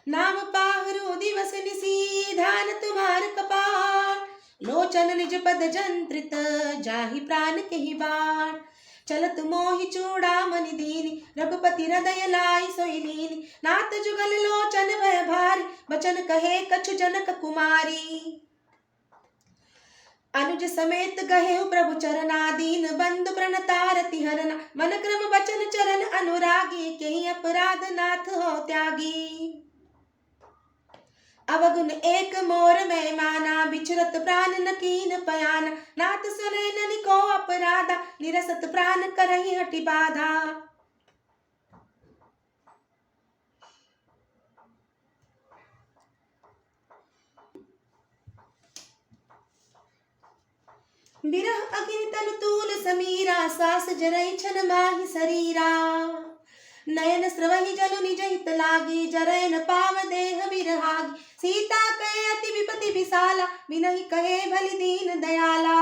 नाम पाहरु दिवस निसी, ध्यान तुम्हार कपाल। लोचन निज पद जंत्रित, जाहि प्राण केहि बाण। चलत मोहि चूड़ामणि दीनि, रघुपति हृदय लाई सोई लीनि। नाथ जुगल लोचन भय भारी, बचन कहे कछु जनक कुमारी। अनुज समेत गहे प्रभु चरना, दीन बंधु प्रणतारति हरना। मन क्रम बचन चरण अनुरागी, केहि अपराध नाथ हो त्यागी। अवगुण एक मोर में माना, बिचरत प्राण न कीन पयाना। नाथ सुने ननि को अपराधा, निरसत प्राण करहि हटि बाधा। बिरह अग्नि तनु तूल समीरा, श्वास जरई छन माहि शरीरा। नयन स्रवहि जलु निज हित लागी, जरय न पाव देह बिरहागी। सीता कहे अति विपति विशाला, बिनहि कहे भलि दीन दयाला।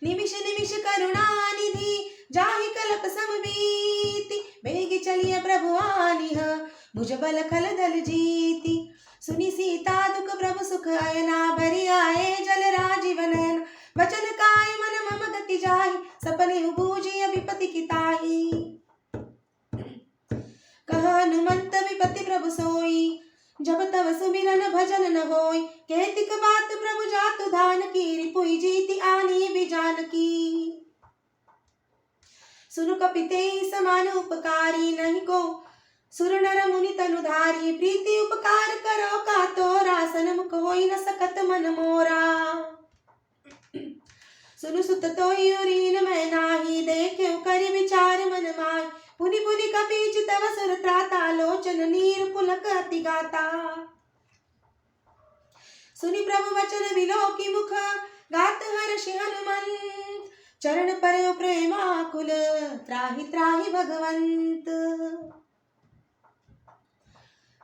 निमिष निमिष करुणा निधि, जाहि कलप समबीति। बेगी चलिय प्रभु आनिह, भुज बल खल दल जीति। सुनि सीता दुख प्रभु सुख अयना, भरि आए जल राजीव नयन। वचन काय मन मम गति जाहि, सपने बूझिय विपति की ताहि। कह हनुमंत विपति प्रभु सोई, जब तव सुमिरन भजन न होई। कहतिक बात प्रभु जातु धान की, रिपुई जीति आनी भी जानकी। सुनु कपितेहि समान उपकारी, नहीं को सुर नर मुनि तनुधारी। प्रीति उपकार करो का तोरा, सनमुख होई न सकत मन मोरा। सुनु सुत तोहि उरीन मैं नाही, देख्यो करि विचार मन माहि। पुनि पुनि कपि तव सुर त्राता, लोचन नीर पुलक अति गाता। सुनि प्रभु वचन विलोकि मुख, गात हर्षि हनुमंत। चरण परयो प्रेमाकुल, त्राहि त्राहि भगवंत।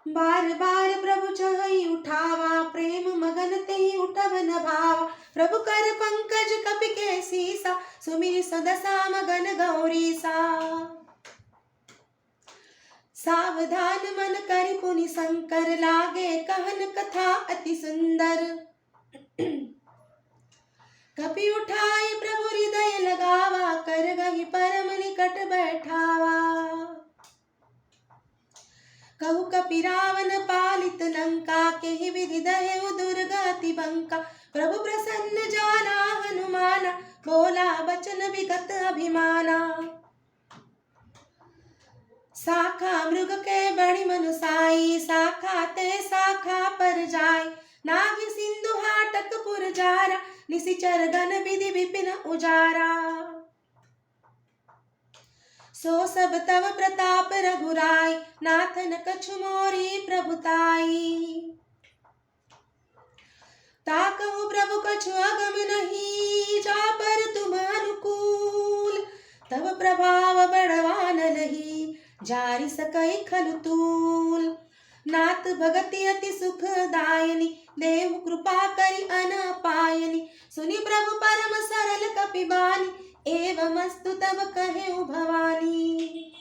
बार बार प्रभु चहई उठावा, प्रेम मगन तेहि उठब न भावा। प्रभु कर पंकज कपि के सीसा, सुमिरि सदसा मगन गौरीसा। सावधान मन करि पुनि शंकर, लागे कहन कथा अति सुंदर। कपि उठाई प्रभु हृदय लगावा, कर गहि परम निकट बैठावा। कहु कपि रावण पालित लंका, केहि विधि दहेउ दुर्गति बंका। प्रभु प्रसन्न जाना हनुमाना, बोला बचन विगत अभिमाना। शाखा मृग के बड़ी मनुसाई, शाखा ते शाखा पर जाय। नाभि सिंधु हाटक पुर जारा, निशिचर गण विधि विपिन उजारा। सो सब तव प्रताप रघुराई, नाथन कछु मोरी प्रभुताई। ताकहु प्रभु कछु अगम नहीं, जा पर तुम अनुकूल। तव प्रभाव बड़वान लही, जारि सकई खलु तूल। नाथ भगति अति सुख दायनी, देव कृपा करि अन पायनी। सुनि प्रभु परम सरल कपि बानी, एवमस्तु तब कहेउ भवानी।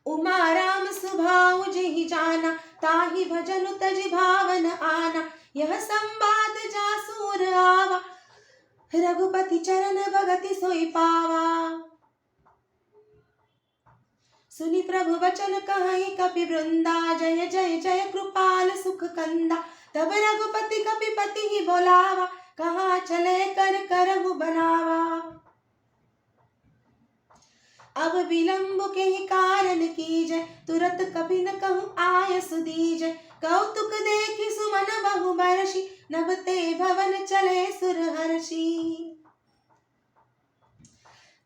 उमा राम सुभाउ जेहि जाना, ताहि भजनु तजि भावन आना। यह संवाद जासूर आवा, रघुपति चरण भगति सोई पावा। सुनि प्रभु वचन कहहि कपि वृंदा, जय जय जय कृपाल सुख कंदा। तब रघुपति कपिपति ही बोलावा, कहाँ चले कर करहु बनावा। अब विलंब के ही कारण कीजय, तुरत कपि न कहूँ आयस दीजय। कौतुक देखि सुमन बहु बरषि, नभ ते भवन चले सुरहर्षि।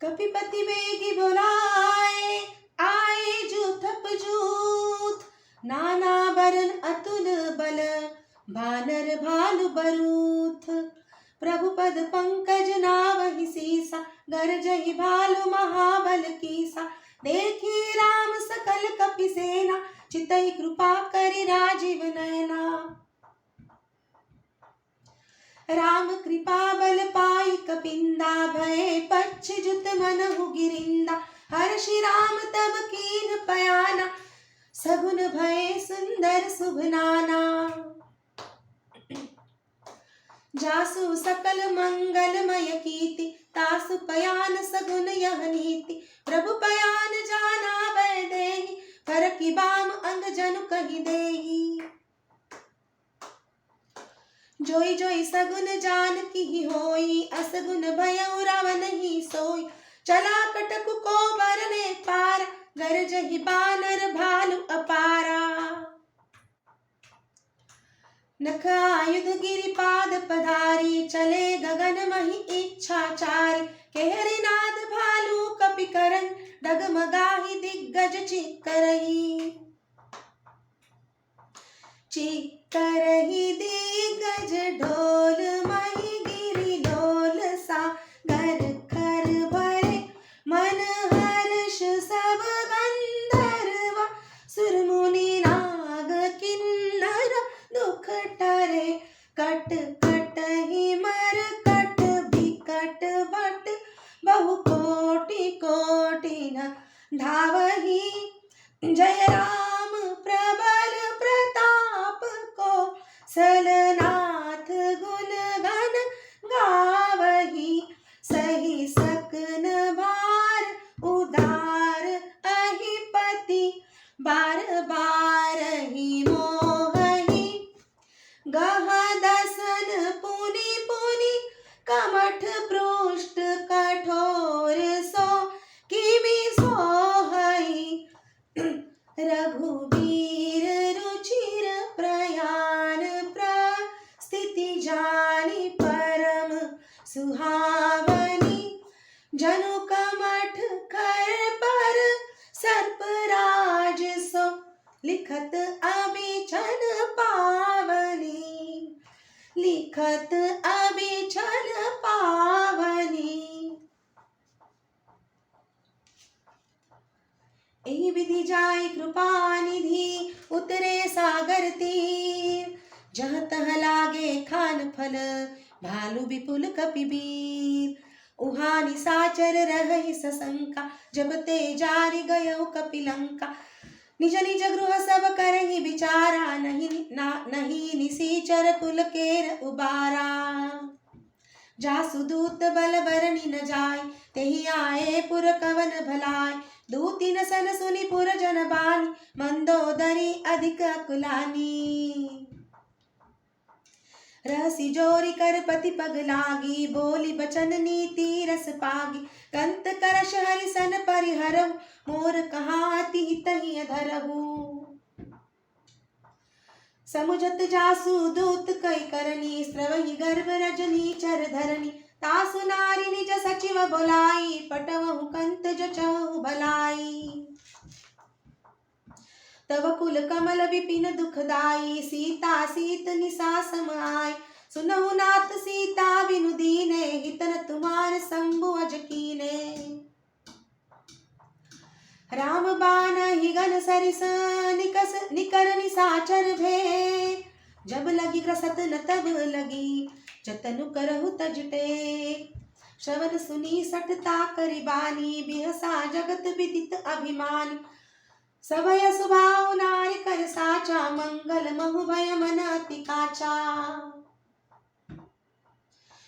कपिपति बेगी बोलाए, आए जूथ जूथ, नाना बरन अतुल बल, बानर भालु बरूथ। प्रभु पद पंकज नावहि सीसा, गरजहि भालु महाबल कीसा। देखी राम सकल कपि सेना, चितहि कृपा करि राजीव नयना। राम कृपा बल पाई कपिंदा, भये पच्छ जुत मनहु गिरिंदा। हर्षि राम तब कीन पयाना, सगुन भये सुंदर शुभ नाना। जासु सकल मंगलमय कीर्ति, तासु पयान सगुन यह नीति। प्रभु पयान जाना वै देहि, फरकि बाम अंग जनु कहि देहि। जोई जोई सगुन जानकी होई, असगुन भयउ रावण ही सोई। चला कटकु को बरने पारा, गरजहि बानर भालु अपारा। नख आयुध गिरिपाद पधारी, चले गगन मही इच्छाचारी। केहरि नाद भालु कपि करही, डगमगाहि दिग्गज चिक्करही। चिक्करही दिग्गज ढोल, मही गिरि डोल सागर खर भरे। मन हर्ष सब गंधर्व, सुर मुनि नाग किन्नर दुख टरे। कट कटहि मर कट बिकट बट, बहु कोटि कोटि न धावहि। जय राम प्रबल प्रताप को, सलनाथ गुण गण गावहि। सही सकन भार उदार अहिपति, बार बार ही मोहहि। गह दसन पुनि पुनि, कमठ पृष्ठ कठोर सो किमि सोहहि। रघुबीर रुचिर प्रयाण, प्रस्थिति जानि परम सुहावनी। जनु कमठ कर पर सर्पराज सो, लिखत अबिचल पावनी। लिखत अबिचल पावनी। एहि विधि जाय कृपा निधि, उतरे सागर तीर। जहाँ तहाँ लागे खान फल, भालु विपुल कपिबीर। उहाँ निसाचर रहहि सशंका, जब ते जारि गयउ कपिलंका। निज निज गृह सब करहि विचारा, नहीं निसीचर कुल केर उबारा। जासु दूत बल बरनि न जाय, तेहि आए पुर कवन भलाय। दूति न सन सुनि पुर जन बानी, मंदोदरी अधिक अकुलानी। रहसि जोरी कर पति पग लागी, बोली बचन नीति रस पागी। कंत करश हरि सन परिहरहु, मोर कहाति तहि अधरहु। समुझत जासु दूत कई करनी, स्रवहि गर्भ रजनी चर धरनी। तासु नारी निज सचिव बोलाई, पटवहु कंत जचहु भलाई। तव कुल कमल विपिन दुखदाई, सीता सीत निसा सम आय। सुनहु नाथ सीता बिनु दीने, हितन तुम्हार शंभु अज कीने। राम बानहि गन सरिस, निकर निसाचर भे। जब लगी ग्रसत न तब लगी, जतनु करहु तज टेक। श्रवण सुनी सठता करि बानी, बिहसा जगत विदित अभिमानी। सभय सुभाव नारी कर साचा, मंगल महु भय मन अति काचा।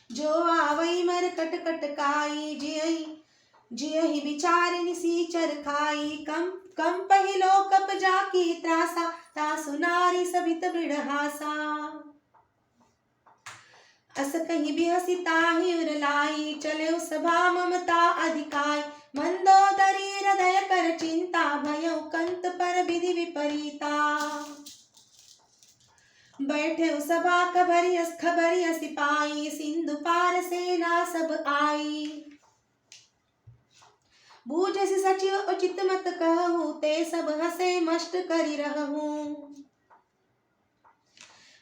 जो आवई मर कट कट काई, जियहि विचार निसीचर खाई। कम पहिलो कप जाकी त्रासा, तासु नारी सबित बिड़हासा। अस कहीं बिहसी ताहि उर लाई, चले सभा ममता अधिकाई। मंदोदरी हृदय कर चिंता, भयउ कंत पर विधि विपरीता। बैठे सभा खबरिय सिपाही, सिंधु पार सेना सब आई। बूझसि सचिव उचित मत कहूँ, ते सब हसे मष्ट करि रहूँ।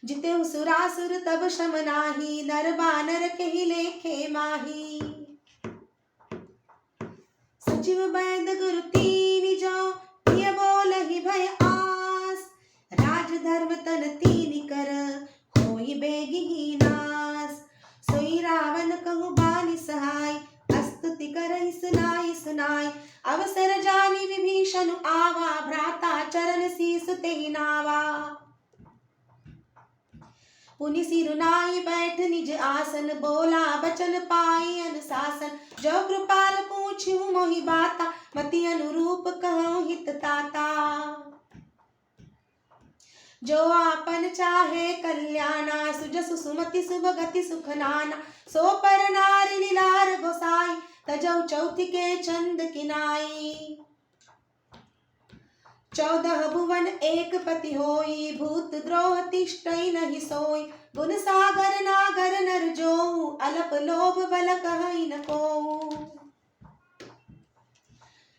जितेहु सुरासुर तब शम नाही, नर बानर केहि लेखे माही। सचिव वैद गुरु तीनि जो, प्रिय बोलहि भय आस। राज धर्म तन तीनि कर, होई बेगिहि नास। सोई रावण कहु बानि सहाय, स्तुति करहि सुनाई सुनाई। अवसर जानि विभीषण आवा, भ्राता चरण शीस तेहि नावा। पुनि सिरुनाई बैठ निज आसन, बोला बचन पाई अनुशासन। जो कृपाल पूछूं मोहि बाता, मति अनुरूप कहूँ हित ताता। जो आपन चाहे कल्याणा, सुजसु सुमति सुभगति सुख नाना। सो पर नारि लीलार गोसाई, तजौ चौथि के चंद किनाई। 14 भुवन एक पति होई, भूत द्रोह तिष्ठइ नहि सोई। गुण सागर नागर नर जोऊ, अलप लोभ बल कहइ न कोऊ।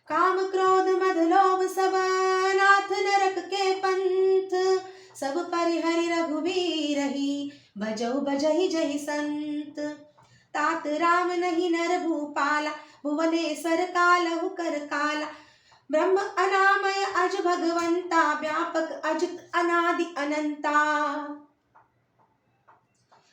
काम क्रोध मद लोभ सब, नाथ नरक के पंथ। सब परिहरि रघुबीरहि, भजऊ बजहि जहि संत। तात राम नहीं नर भूपाला, भुवनेश्वर कालहु कर काला। ब्रह्म अनामय अज भगवंता, व्यापक अजित अनादि अनंता।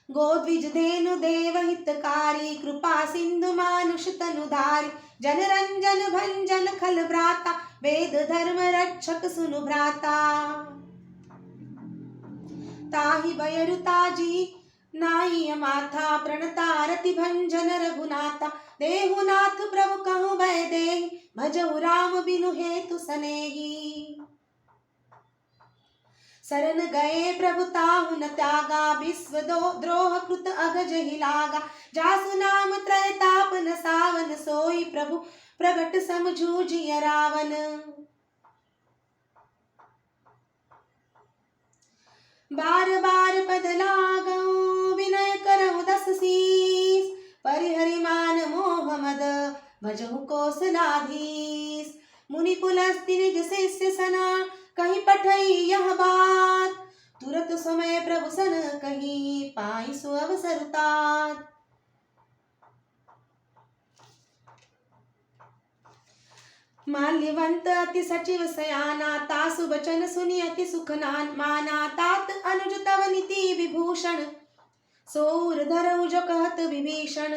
गोद्विज धेनु देव हितकारी, कृपा सिंधु मानुष तनुधारी। जन रंजन भंजन खल भ्राता, वेद धर्म रक्षक सुनु भ्राता। ताहि बयरु ताजी नाई माथा, प्रणता रति भंजन रघुनाथा। देहुनाथ प्रभु कहूँ भय देहि, भजऊ राम बिनु हेतु सनेही। शरण गए प्रभु ताहु न त्यागा, विश्व द्रोह कृत अगज ही लागा। जासु नाम त्रय ताप न सावन, सोई प्रभु प्रगट समझूझिय रावण। बार बार पद लागऊं, विनय करहु दस शीस। परिहरि मान मोह मद, भजहु कौशलाधीश। मुनि पुलस्त्य निज शिष्य सना, कहीं पठई यह बात। तुरत समय प्रभु सन कहीं, पाई सो अवसर तात। माल्यवंत अति सचिव सयाना, तासु बचन सुनि अति सुख माना। तात अनुज तव नीति विभूषण, सोर धरऊ जो कहत विभीषण।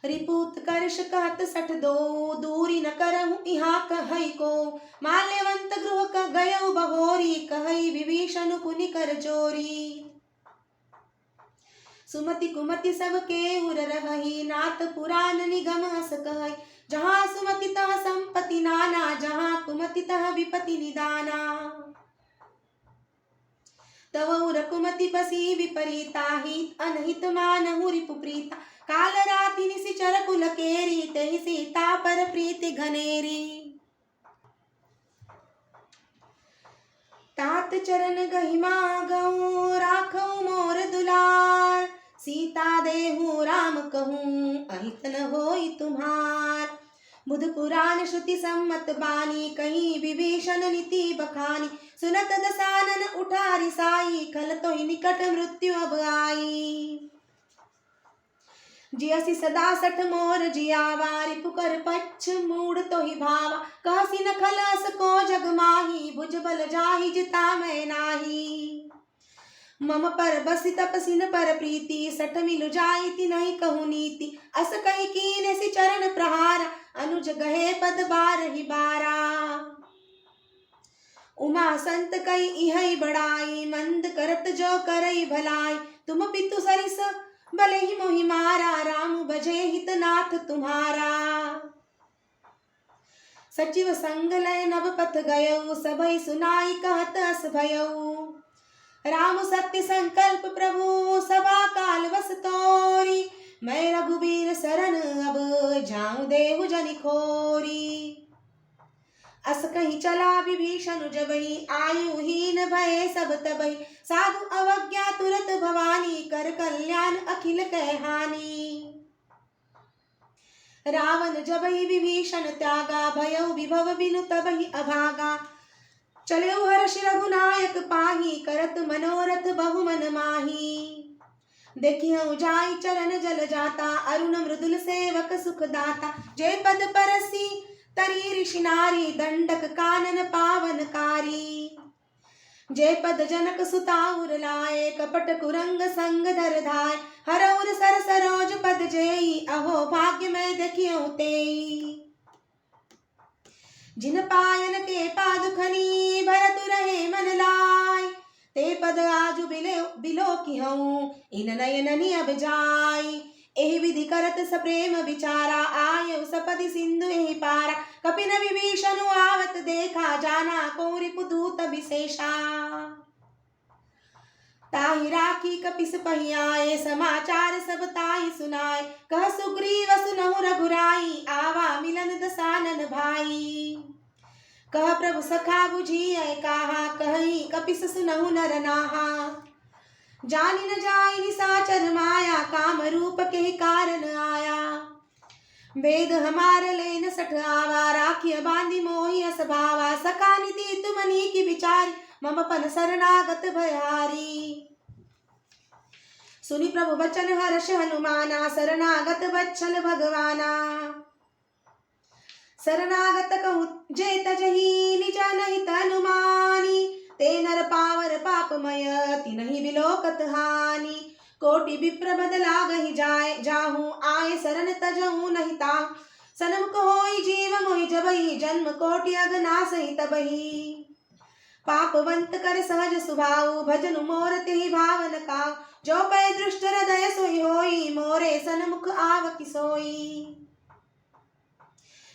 रिपुत कर्ष कहत सठ दो, दूरी न करहु इहा कहई को। माल्यवंत गृह क गयऊ बहोरी, कहई विभीषण पुनि कर जोरी। सुमति कुमति सब के उर रहहि, नाथ पुराण निगम अस कहई। जहाँ सुमति तह संपत्ति नाना, जहाँ कुमति तह विपति निदाना। तव उर कुमति बसी विपरीता, हित अनहित मानहु रिपु प्रीता। काल राति निशिचर कुल केरी, तेहि सीता पर प्रीति घनेरी। तात चरण गहि मागऊं, राखऊं मोर दुलार। सीता देहु राम कहूँ, अहित न होई तुम्हार। बुध पुराण श्रुति सम्मत बानी, कहीं विभीषण नीति बखानी। सुनत दसानन उठा रिसाई, खल तोहि निकट मृत्यु अब आई। जियसि सदा सठ मोर जियावा, रिपुकर पच्छ मूड तोहि भावा। कहसि न खलस को जग माही, भुज बल जाहि जिता मैं नाही। मम पर बसि तपसिन पर प्रीति, सठ मिलु जाई तिनहि कहु नीति। अस कहि कीन्हसि चरण प्रहारा, अनुज गहे पद बारहि बारा। उमा संत कहि इहै बड़ाई, मंद करत जो करई भलाई। तुम पितु सरिस भले ही मोहि मारा, राम भजे हित नाथ तुम्हारा। सचिव संग लय नव पथ गयऊ, सबई सुनाई कहत अस भयऊ। राम सत्य संकल्प प्रभु, सभा काल बस तोरी। मैं रघुबीर शरण अब, जाऊं देहु जनि खोरी। अस कहीं चला विभीषण जबहि, आयुहीन भये सब तबहि। साधु अवज्ञा तुरत भवानी, कर कल्याण अखिल कह हानि। रावण जबहि विभीषण त्यागा, भयउ विभव बिनु तबहि अभागा। चलेउ हर्षि रघुनायक पाहि, करत मनोरथ बहु मन माही। देखियउ जाई चरण जल जाता, अरुण मृदुल सेवक सुख दाता। जय पद परसी तरी ऋषि नारी, दंडक कानन पावनकारी। जय पद जनक सुताउर लाए, कपट कुरंग संग धर धाय। हरउर सर सरोज पद जेई, अहो भाग्य मैं देखियउ तेई। जिन पायन के पादुखनी, भरतु रहे मन लाय। ते पद आजु बिलो की हूँ, इन नयननि अब जाई। एहि विधि करत सप्रेम विचारा, आयउ सपदि सिंधु एहि पारा। कपिन विभीषण आवत देखा, जाना को रिपुदूत विशेषा। ताहि राखी कपिस पहि आए, समाचार सब ताहि सुनाए। कह सुग्रीव सुनहु रघुराई, आवा मिलन दसानन भाई। कह प्रभु सखा बुझिए कहा, कहि कपिस सुनहु नर नाहा। जानि न जाई निसाचर माया, काम रूप के कारण आया। वेद हमार लेन सठ आवा, राखिय बांधि मोहि अस भावा। सखा निति तुमनी की विचारी, मम पन शरणागत भयारी। सुनि प्रभु बचन हर्ष हनुमाना, शरणागत बच्चन भगवाना। शरणागत कहूँ जे तजहि, निज नहीं तनुमानी। ते नर पावर पापमय, तिनहि बिलोकत हानि। कोटि विप्र बदला गहि जाय, जाहू आए शरण तजहू नहीं ताहू। सनमुख होई जीव मोहि जबहि, जन्म कोटि अगनासहि तबहि। पापवंत कर सहज सुभाऊ, भजनु मोर तेहि भावन काऊ। जो पै दृष्ट हृदय सोई होई, मोरे सनमुख आवकी सोई।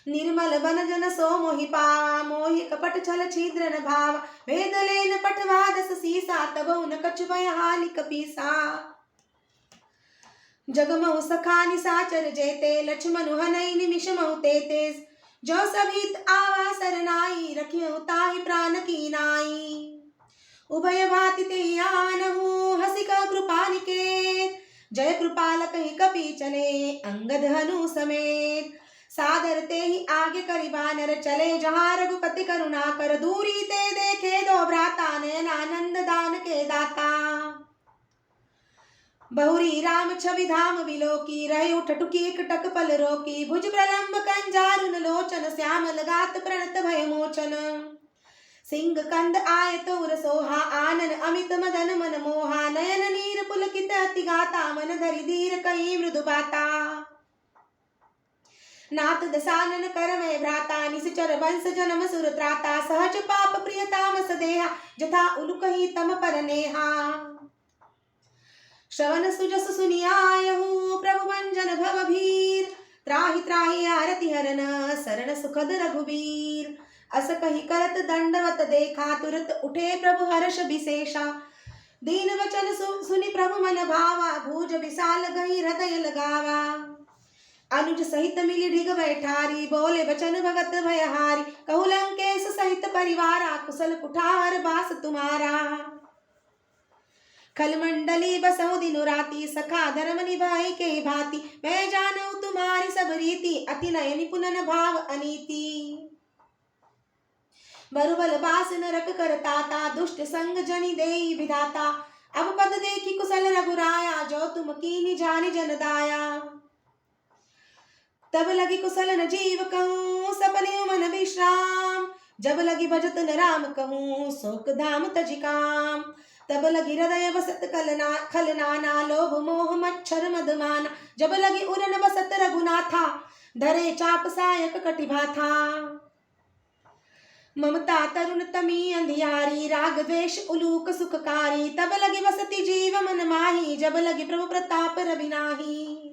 निर्मल बन जन सो मोहि पावा, मोहि कपट छल छिद्र न भावा। भेद लेन पठवा दस सीसा, तबउ न कछु भय हानि कपीसा। जगमहु सखा निसाचर जेते, लक्ष्मणु हनई निमिष महु तेते। जो सभीत आवा सरनाई, रखियउ ताहि प्राण की नाई। उभय भाति तेहि आनहु, हसी कह कृपा निकेत। जय कृपाल कहि कपि चले, अंगद हनु समेत। सादर ते ही आगे करि बानर चले, जहाँ रघुपति करुणा कर। दूरी ते देखे दो भ्राता, नयन आनंद दान के दाता। बहुरी राम छवि धाम बिलोकी, रहे उठ टुकी एक टक पल रोकी। भुज प्रलंब कंजारुन लोचन, श्यामल गात प्रणत भय मोचन। सिंह कंद आय तोर सोहा, आनन अमित मदन मन मोहा। नयन नीर पुलकित अति गाता, मन धरि धीर कहि मृदु बाता। नाथ दसानन कर में भ्राता, निश्चर वंश जन्म सुर त्राता। सहज पाप प्रिय तामस देहा, जथा उलुकहि तम पर नेहा। श्रवण सुजस सुनियायहु, प्रभु भंजन भव भीर। त्राहि त्राहि आरति हरन, शरण सुखद रघुबीर। अस कहि करत दंडवत देखा, तुरत उठे प्रभु हर्ष विशेषा। दीन वचन सुनि प्रभु मन भावा, भूज विशाल गहि हृदय लगावा। अनुज सहित मिली ढिग बैठारी, बोले बचन भगत भयहारी। कहु लंकेश सहित परिवारा, कुशल कुठार बास तुम्हारा। खल मंडली बसहु दिनु राती, सखा धर्म निभाई के भांति। मैं जानऊ तुम्हारी सब रीति, अति नय निपुणन भाव अनीति। बरुबल बास नरक करताता, दुष्ट संग जनि देई विधाता। अब पद देखी कुशल रघुराया, जो तुम कीनि जानि जन दाया। तब लगी कुशल न जीव कहूँ, सपने मन विश्राम। जब लगी भजत न राम कहूँ, शोक धाम तजि काम। तब लगी हृदय बसत खलनाना, लोभ मोह मच्छर मदमाना। जब लगी उरन बसत रघुनाथा, धरे चाप सायक कटिभा था। ममता तरुण तमी अंधियारी, राग द्वेष उलूक सुखकारी। तब लगी बसती जीव मन माही, जब लगी प्रभु प्रताप रवि नाही।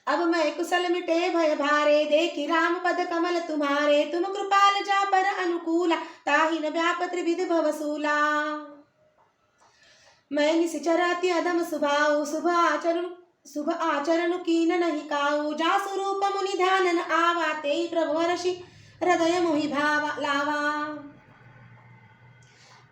अब मैं कुशल मिटे भय भारे, देखी राम पद कमल तुम्हारे। तुम कृपाल जा पर अनुकूला, ताहि न व्याप त्रिविध भवसूला। मैं निश्चर अति अधम स्वभाव, शुभ आचरण कीन नहीं काऊ। जा स्वरूप मुनि ध्यान न आवा, तेहि प्रभु हर्षि हृदय मोहि भावा लावा।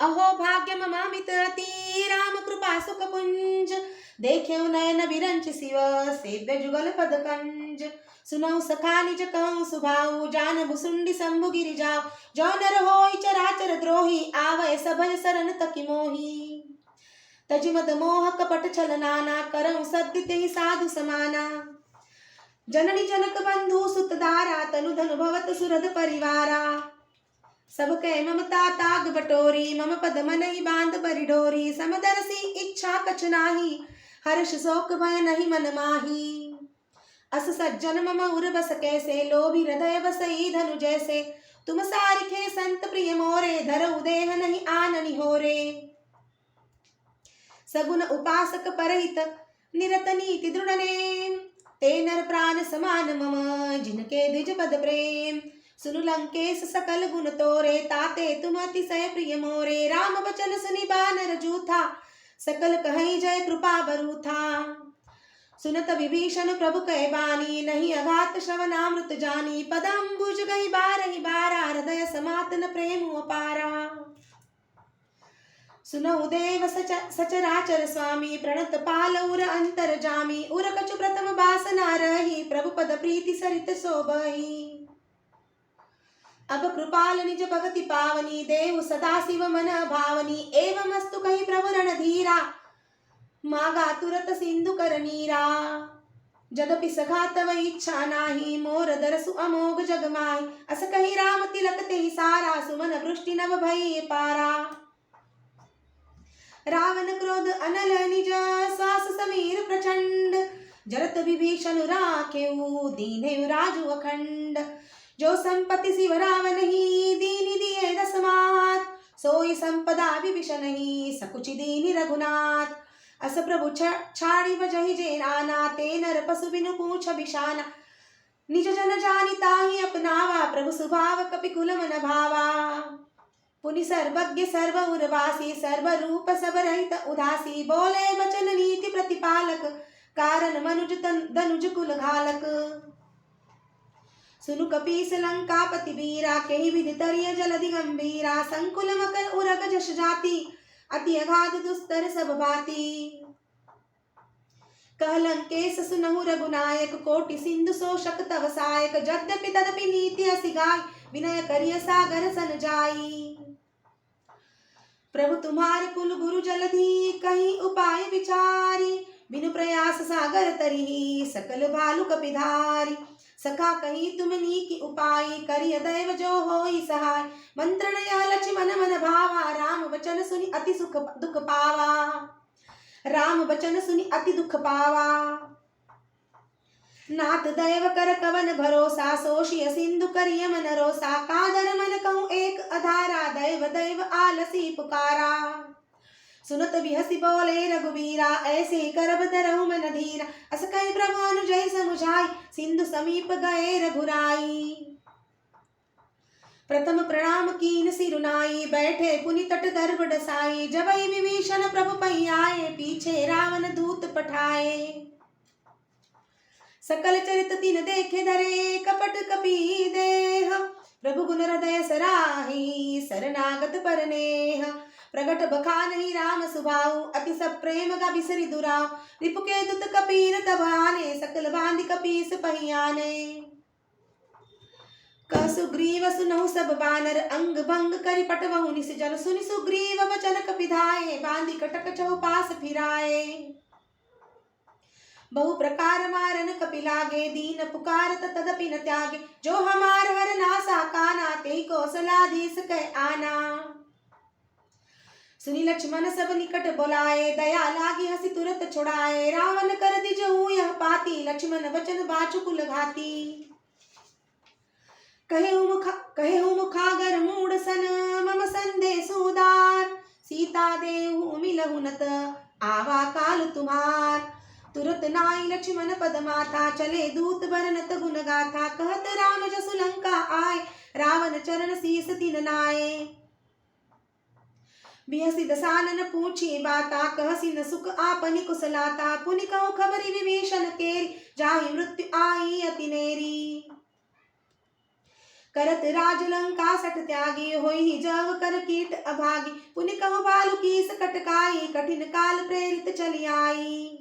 अहो भाग्य ममामित अति, राम कृपा सुख पुंज। देखे नयन बिरंच शिव, सेव्य जुगल पद कंज। सुनऊ सखा निज कहूँ सुभाऊ जान भुसुंडी शंभु गिरि जाओ जो नर होई चराचर द्रोही आवै सभय शरण तकी मोही तजि मद मोह कपट छल नाना करऊँ सद्य तेहि साधु समाना जननी जनक बंधु सुत दारा तनु धनु भवत सुरद परिवारा सब कै ममता ताग बटोरी मम पद मनहि बांध परिडोरी समदर्शी इच्छा कछ नाही हर्ष शोक भय नहीं मन माही अस सज्जन मम उर बस कैसे लोभी हृदय बसई धनु जैसे तुम सारिखे संत प्रिय मोरे धरऊ देह नहीं आननि होरे सगुन उपासक परहित निरत नीति दृढ़ नेम ते नर प्राण समान मम जिनके द्विज पद प्रेम सुनु लंकेश सकल गुण तोरे ताते तुम अतिशय प्रिय मोरे राम बचन सुनि बानर जूथा सकल कहीं जय कृपा बरूथा सुनत विभीषण प्रभु कह बानी नहीं अघात श्रवणामृत जानी पदम्बुज गही बारहि बारा हृदय समातन प्रेम अपारा सुनऊ देव सचराचर स्वामी प्रणत पाल उर अंतर जामी उर कछु प्रथम बासना रही प्रभु पद प्रीति सरित शोभही अब कृपाल निज भगति पावनी देव सदा शिव मन भावनी एवं अस्तु कही प्रभु रणधीरा मागा तुरत सिंधु कर नीरा जदपि सखा तव इच्छा नाही मोर दरसु अमोघ जग माही अस कही राम तिलक तेहि सारा सुमन वृष्टि नभ भई पारा रावण क्रोध अनल निज श्वास समीर प्रचंड जरत विभीषण राखेऊ दीने राजु अखंड जो संपत्ति शिव रावण ही दीनि दिए दसमात सोई संपदा विभीषण ही सकुचि दीनि रघुनाथ अस प्रभु छाड़ी बजहि जे नाना ते नर पशु बिनु पूछ बिशाना निज जन जानि ताहि अपनावा प्रभु सुभाव कपि कुल मन भावा पुनि सर्वज्ञ सर्व उर्वासी सर्व रूप सब रहित उदासी बोले वचन नीति प्रतिपालक कारण मनुज धनुज कुल घालक सुनु कपीस लंकापति वीरा केहि विधि तरिय जलधि गंभीरा संकुल मकर उरग जश जाति अति अगाध दुस्तर सब भाति कह लंकेश सुनहु रघुनायक कोटि सिंधु शोषक तव सायक यद्यपि तदपि नीति असि गाय विनय करिय सागर सन जाई प्रभु तुम्हारे कुल गुरु जलधि कहीं उपाय विचारी बिनु प्रयास सागर तरी सकल भालु कपिधारी सखा कहीं तुम नीकी उपाय करिय दैव जो होई सहाय मंत्रण यह लक्ष्मण मन भावा राम वचन सुनि अति सुख दुख पावा राम वचन सुनि अति दुख पावा नाथ दैव कर कवन भरोसा सोशिय सिंधु करिय मन रोसा कादर मन कहूँ एक अधारा दैव दैव आलसी पुकारा सुनत बिहसी बोले रघुवीरा ऐसे करब धरहु मन धीरा अस कहि प्रभु अनुजय समुझाई सिंधु समीप गए रघुराई प्रथम प्रणाम कीन सिरुनाई बैठे पुनि तट गर्भ डसाई जबहि विभीषण प्रभु पै आए पीछे रावण दूत पठाए सकल चरित तिन देखे धरे कपट कपी देह प्रभु गुण हृदय सराही शरणागत परनेह प्रगट बखानहि राम सुभाऊ अति सब प्रेम गा बिसरि दुराव रिपु के दुत कपीर तब आने सकल बांधि कपीस पहियाने कह सुग्रीव सुनहु सब बानर अंग भंग करि पटवहु निस जन सुनि सुग्रीव वचन कपिधाए बांधि कटक चौपास फिराए बहु प्रकार मारन कपि लागे दीन पुकारत तदपि न त्यागे जो हमार हर नासा काना ते कौशलाधीश कह आना सुनि लक्ष्मण सब निकट बोलाए दया लागी हसी तुरत छुड़ाए रावण कर दिजहु यह पाती लक्ष्मण वचन बाचु कुल घाती कहेहु मुखागर मूढ़ सन मम संदेश उदार सीता देहु मिलहु नत आवा काल तुम्हार तुरत नाई लक्ष्मण पद माथा चले दूत बरनत गुण गाथा कहत राम जसु लंका आए रावण चरण शीस तिन नाए बिहसी दसानन पूछी बाता कहसी न सुख आपनि कुशलाता पुनि कहु खबरि विभीषण केरी जाहि मृत्यु आई अति नेरी करत राज लंका सठ त्यागी होई जव कर कीट अभागी पुनि कहु बालु कीस कटकाई कठिन काल प्रेरित चली आई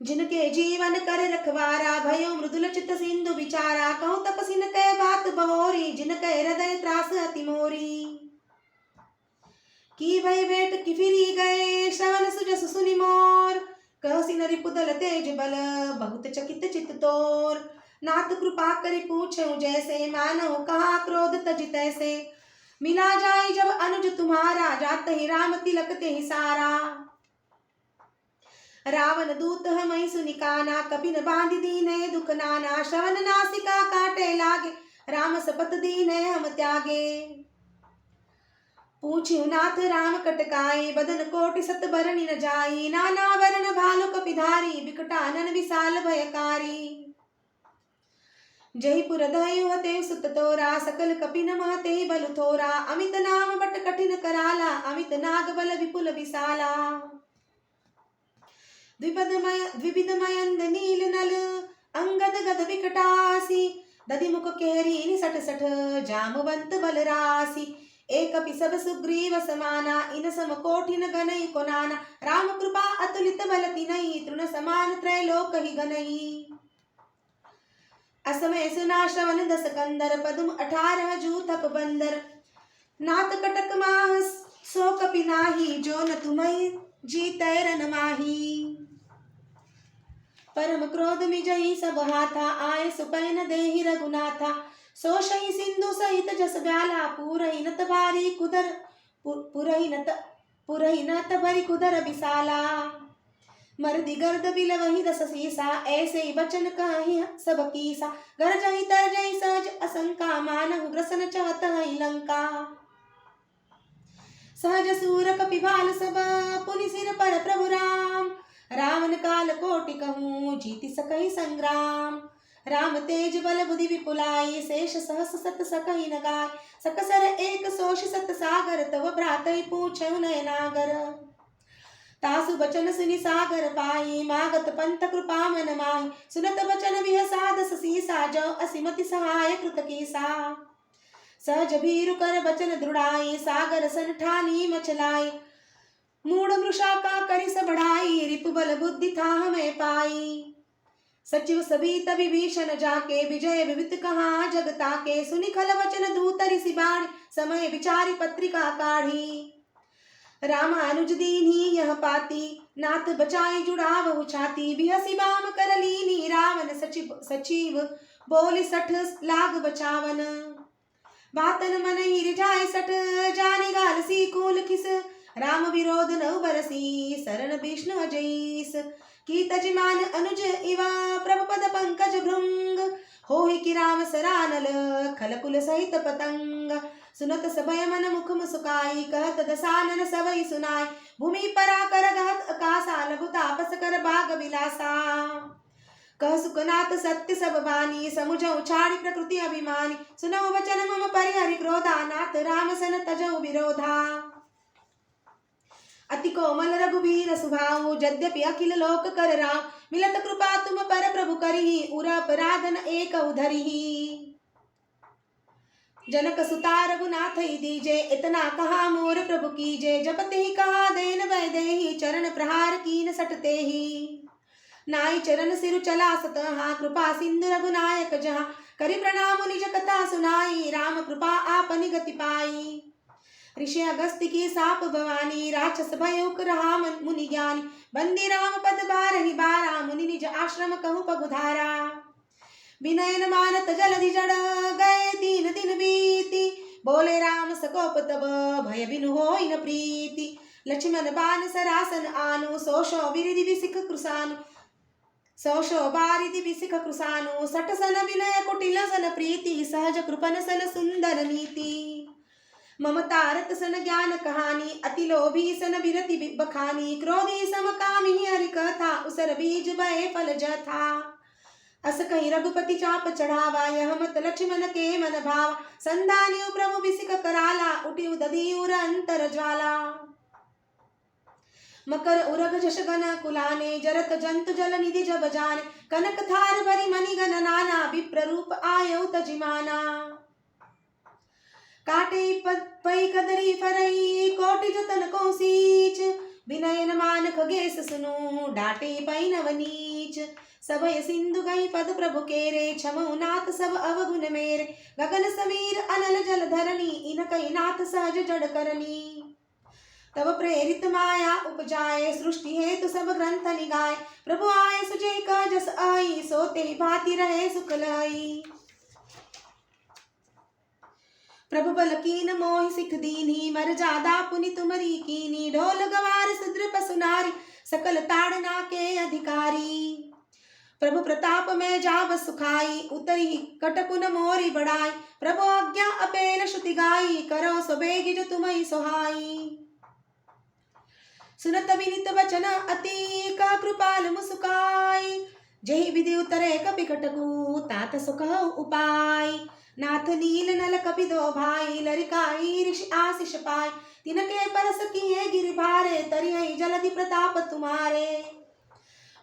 जिनके जीवन कर रखवारा, भयो मृदुल चित सिंधु विचारा, कहूँ तपसिन कह बात बहोरी, जिनके हृदय त्रास अति मोरी। की भय भेट की फिरी गए, श्रवण सुजस सुनि मोर, कहसी नरि पुदल तेज बल, बहुत चकित चित तोर। नाथ कृपा करि पूछऊं जैसे, मानो कहा क्रोध तज तैसे। मिला जाई जब अनुज तुम्हारा, जात ही राम तिलक ते ही सारा। रावण दूत हमई सुनि काना, कपिन बांधि दीने दुख नाना। श्रवण नासिका काटे लागे, राम सपत दीने हम त्यागे। पूछ्यु नाथ राम कटकाई, बदन कोटि सत बरनि न जाई। नाना वरण भालु कपिधारी, बिकटानन विशाल भयकारी। जयपुर दयु हते सुत तोरा, सकल कपिन महते बलु थोरा। अमित नाम बट कठिन कराला, अमित नाग बल विपुल विशाला। द्विविध मयंद नील नल, अंगद गद विकटासी। दधि मुख केहरी निसट सठ, जामवंत बल रासी। एक सब सुग्रीव समाना, इन सम कोटिन गनई को नाना। राम कृपा अतुलित बल तिनई, तृण समान त्रैलोक ही गनई। असमय सुना श्रवण दस कंदर, पदुम 18 जूथप बंदर। नाथ कटक माह सो कपि नाही, जो न तुम्हई जीतै रन माही। परम क्रोध मिजई सब हाथा, आए सुपैन देहि रघुनाथा। सो शही सिंधु सहित जस ब्याला, पूरही नत भारी कुदर पुरही नत भरी कुदर विशाला। मर्दि गर्द बिल वही दस सीसा, ऐसे ही बचन कहि सब कीसा। गरजहि तरजहि सहज असंका, मानहु ग्रसन चहत हई लंका। सहज सूर कपिभाल सब, पुनि सिर पर प्रभु राम। रावण काल कोटि कहूँ, जीति सकहि संग्राम। राम तेज बल बुद्धि विपुलाई, शेष सहस सत सकहि न गाय। सकसर एक सोष सत सागर, तव भ्रातहि पूछऊ नयनागर। तासु बचन सुनि सागर पाई, मागत पंथ कृपा मन माही। सुनत बचन बिहसा दस सीसा, जो असिमति सहाय कृत कीसा। सहज भीरु कर बचन दृढ़ाई, सागर सन ठानी मचलाई। मूढ़ मृषा का करि स बढ़ाई, रिपु बल बुद्धि था हमें पाई। सचिव सभी तभी भीषण जाके, विजय विवित कहा जगता के। सुनि खल वचन दूतरि सिबाणी, समय विचारी पत्रिका काढ़ी। रामानुज दीन्ही यह पाती, नाथ बचाई जुड़ावहु छाती। बिहसी बाम कर लीनी, रावण सचिव बोली सठ लाग बचावन। बातन मन ही रिझाए सठ, जानी गाल सी कूल किस। राम विरोध नौ बरसी, शरण विष्णु अजईस। की तजमान अनुज इवा, प्रभु पद पंकज भृंग। होहि कि राम सरानल, खलकुल सहित पतंग। सुनत सभय मन मुख मुस्काई, कहत दसानन सबई सुनाई। भूमि परा कर गहत आकाशा, लघु तापस कर बाग विलासा। कह सुकनाथ सत्य सब बानी, समुझऊ छाड़ी प्रकृति अभिमानी। सुनऊ वचन मम परिहरि क्रोधा, नाथ राम सन तजऊ विरोधा। अति कोमल रघुवीर सुभाऊ, यद्यपि अखिल लोक कर राम। मिलत कृपा तुम पर प्रभु करिहि, उर अपराधन एक धरिहि। जनक सुता रघुनाथ ही दीजे, इतना कहा मोर प्रभु कीजे। जपते ही कहा देन वै देहि, चरण प्रहार कीन सटते ही। नाई चरण सिरु चला सतहा, कृपा सिंधु रघुनायक जहाँ। करि प्रणाम निज कथा सुनाई, राम कृपा आपनि गति पाई। ऋषि अगस्त्य की साप भवानी, राक्षस भयुक रहा मुनि ज्ञानी। बंदी राम पद बारहि बारा, मुनि निज आश्रम कहु पगुधारा। विनयन मानत जलधि जड़, गए 3 दिन बीती। बोले राम सकोप तब, भय बिनु होई न प्रीति। लक्ष्मण बान सरासन आनु, सोशो बिरिधि विसिख कृसानु। सौशो बारिधि विसिख कृसानु, सठ सन विनय कुटिल सन प्रीति। सहज कृपन सन सुंदर नीति। ममता रत सन ज्ञान कहानी, अति लोभी सन विरति बखानी। क्रोधी सम कामी हरि कथा, उसर बीज बए फल जथा। अस कहीं रघुपति चाप चढ़ावा, यह मत लक्ष्मण के मन भावा। संधानियु प्रभु विसिख कराला, उठियु दधियुर अंतर ज्वाला। मकर उरग जश गण कुलाने, जरत जंतु जल निधि जब जाने। कनक थार भरी मणि गण नाना, विप्र रूप आयौ तजिमाना। काटे पई कदरी फरई, कोटि जतन को सींच। विनयन मान खगेश सुनु, डांटे पै नव नीच। सबय सिंधु गई पद प्रभु केरे, क्षमो नाथ सब अवगुण मेरे। गगन समीर अनल जल धरनी, इन कई नाथ सहज जड़ करनी। तब प्रेरित माया उपजाए, सृष्टि हेतु सब ग्रंथ निगाए। प्रभु आए सुजे का जस आई, सोते ही भांति रहे सुख लाई। प्रभु बल कीन मोहि सिख दीनी, मर जादा पुनि तुमरी कीनी। ढोल गवार सुद्र पसु नारी, सकल ताड़ना के अधिकारी। प्रभु प्रताप में जाब सुखाई, उतरी कटकुन मोरी बढ़ाई। प्रभु आज्ञा अपेल श्रुति गाई, करो सो बेगी जो तुम्हि सोहाई। सुनत विनित वचन अति, का कृपाल मुस्काई। जहि विधि उतरे कपि कटकु, तात सो कहु उपाय। नाथ नील नल कपि दो भाई, लरिकाई ऋषि आशीष पाय। तिनके परस किए गिरि भारे, तरियहि जलधि प्रताप तुम्हारे।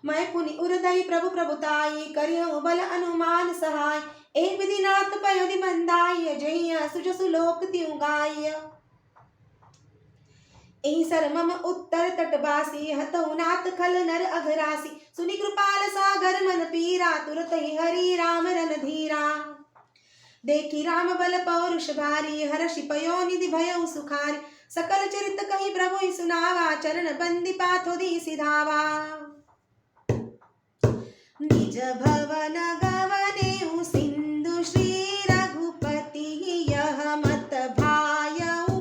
मैं पुनि उरदई प्रभु प्रभुताई, करिहु बल अनुमान सहाय। एक विधि नाथ पयोधि बंधाय, जहिया सुजसु लोक त्यों गाय। एहि सर मम उत्तर तटवासी, हतौ नाथ खल नर अघरासी। सुनि कृपाल सागर मन पीरा, तुरत ही हरि राम रन धीरा। देखी राम बल पौरुष भारी, हर्षि पयो निधि भयउ सुखारी। सकल चरित कहि प्रभु सुनावा, चरण बंदी पाथो दी सिधावा। निज भवन गवनेउ सिंधु, श्री रघुपति यह मत भायउ।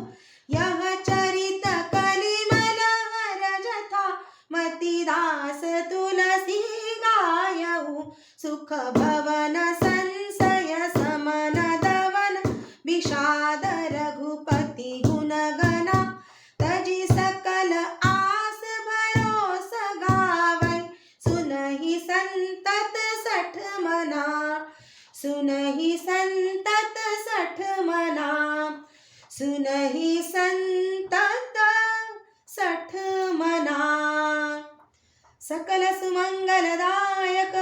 यह चरित कलिमल हरजथा, मति दास तुलसी गायउ। सुख भवन संशय समन दवन, विषाद रघुपति गुण गना। तजि सकल आस भरोस गावै, सुनहि संतत सठ मना। सुनहि संतत सठ मना। सुनहि संतत सठ मना। सकल सुमंगलदायक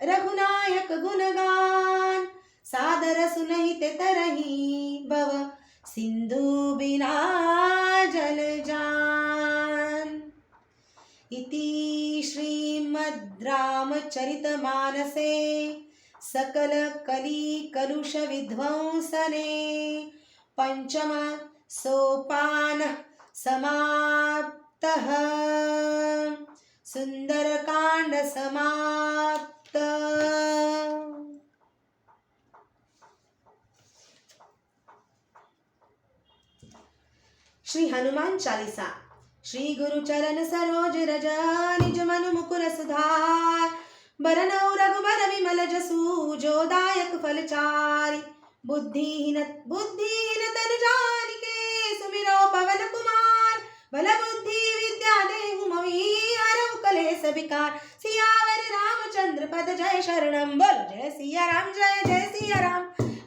रघुनायक गुणगान, सादर सुनहि ते तरहि भव सिंधु बिना जल जान। इति श्रीमद् रामचरितमानसे सकल कली कलुष विध्वंसने पंचम सोपान समाप्तः। सुंदरकांड समाप्त। श्री हनुमान चालीसा। श्री गुरु चरण सरोज रज, निज मनु मुकुर सुधार। बरनउँ रघुबर विमल जसु, जो दायक फल चारि। बुद्धिहीन तनु जानिके, सुमिरो पवन कुमार। बल बुद्धि विद्या देहु मोहि, हरहु कलेस विकार। सियावर रामचंद्र पद जय शरणम। बोल जय सिया राम, जय जय सिया राम।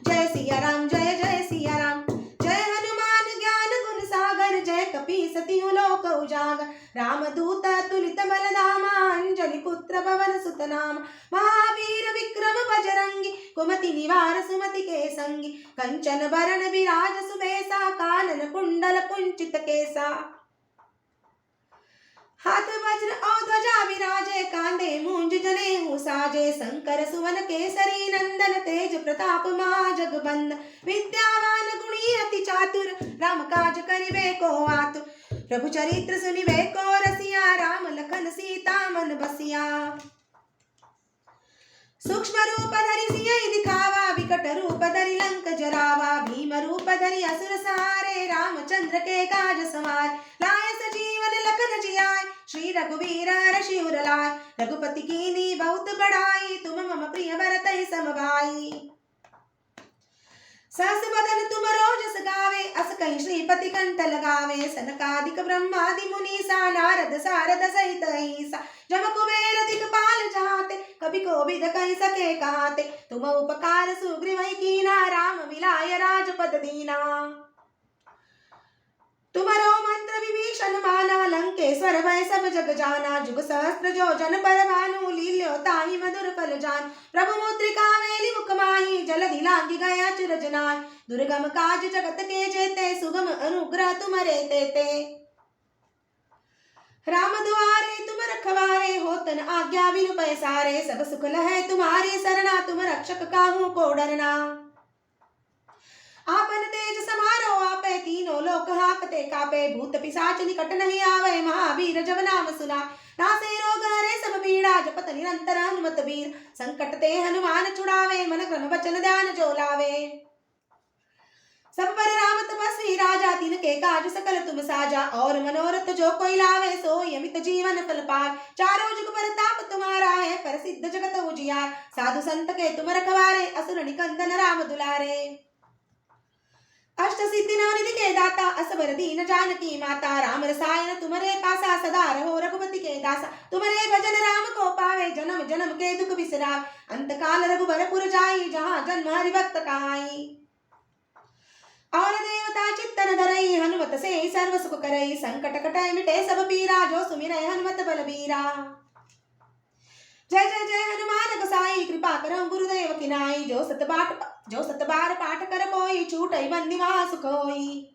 जय सिया राम, जय जय सिया राम। जय हनुमान ज्ञान गुण सागर, जय कपीस तिहु लोक उजागर। रामदूत तुलित बल धामा, अंजनी पुत्र पवन सुत नाम। महावीर विक्रम बजरंगी, कुमति निवार सुमति के संगी। कंचन बरन विराज सुबेसा, कानन कुंडल कुंचित केसा। हाथ वज्र और ध्वजा विराजे, कांधे मूंज जनेऊ साजे। शंकर सुवन केसरी नंदन, तेज प्रताप महाजगबंदन। विद्यावान गुणी अति चातुर, राम काज करिबे को आतुर। प्रभु चरित्र सुनिबे को रसिया, राम लखन सीता मन बसिया। सूक्ष्म रूप धरि सियहि दिखावा, विकट रूप धरि लंक जरावा। भीम रूप धरि असुर सहारे, रामचंद्र के काज सवार। लाए सजीवन लखन जियाय, श्री रघुवीर हरषि उर लाय। रघुपति कीन्ही बहुत बड़ाई, तुम मम प्रिय भरतहि सम भाई। सहस बदन तुम रोजस गावे, अस कहि श्रीपति कंठ लगावे। सनकादिक ब्रह्मादि मुनीसा, नारद सारद सहित अहिसा। जम कुबेर दिखपाल जहाते, कभी कोविद कहि सके कहाते। तुम उपकार सुग्रीव कीना, राम मिलाय राजपद दीना। तुम्हारो मंत्र विभीषण माना, लंकेश्वर भय सब जग जाना। जुग सहस्त्र जो जन पर भानु, लील्यो ताहि मधुर फल जान। प्रभु मुद्रिका मेलि मुख माहि, जलधि लांघि गए अचरज नाहि। दुर्गम काज जगत के जेते, सुगम अनुग्रह तुम्हरे तेते। राम दुआरे तुम रखवारे, होत न आज्ञा बिनु पैसारे, सब सुख लहै तुम्हारी सरना, तुम रक्षक काहू को डरना। आपन तेज समारो आपे, तीनों लोक हाकते कापे, भूत पिशाच निकट नहीं आवे, महावीर जब नाम सुना, नासे रोग हरे सब पीड़ा, जपत निरंतर हनुमत वीर, संकट ते हनुमान छुड़ावे, मन क्रम वचन ध्यान जो लावे। सब पर राम तपस्वी राजा, तिनके काज सकल तुम साजा, और मनोरथ जो कोई लावे, सोई अमित जीवन फल पाए। चारों जुग परताप तुम्हारा है, प्रसिद्ध जगत उजियार, साधु संत के तुम रखवारे, असुर निकंदन राम दुलारे। अष्ट सिद्धि नवनिधि के दाता, असबर दीन जानकी माता, राम रसायन तुम्हारे पासा, सदा रहो रघुपति के दासा। तुम्हारे भजन राम को पावे, जन्म जन्म के दुख बिसरावे, अंत काल रघुबरपुर जाई, जहाँ जन्म हरि भक्त कहाई। और देवता चित्तन धरई, हनुमत से सर्व सुख करई, संकट कटै मिटे सब पीरा, जो सुमिरै हनुमत बलबीरा। जय जय जय हनुमान गोसाई, कृपा करो गुरुदेव की नाई, जो सत बार पाठ कर कोई, छूटई बंदी महा सुख होई।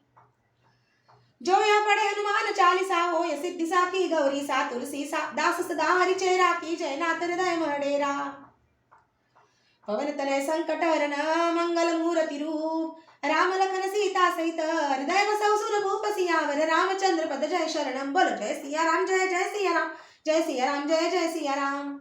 जो यह पढ़े हनुमान चालीसा, हो यह सिद्धि साखी गौरी सा, तुलसी सा दास सदा हरि चेरा, की जय नाथ हृदय मडेरा। पवन तनय संकट हरन, मंगल मूर्ति रूप, राम लखन सीता सहित, हृदय बसौ सुरभूप सियावर, रामचंद्र पद जय शरणम। बोलो जय सिया राम, जय जय सिया राम, जय सिया राम, जय जय सिया राम।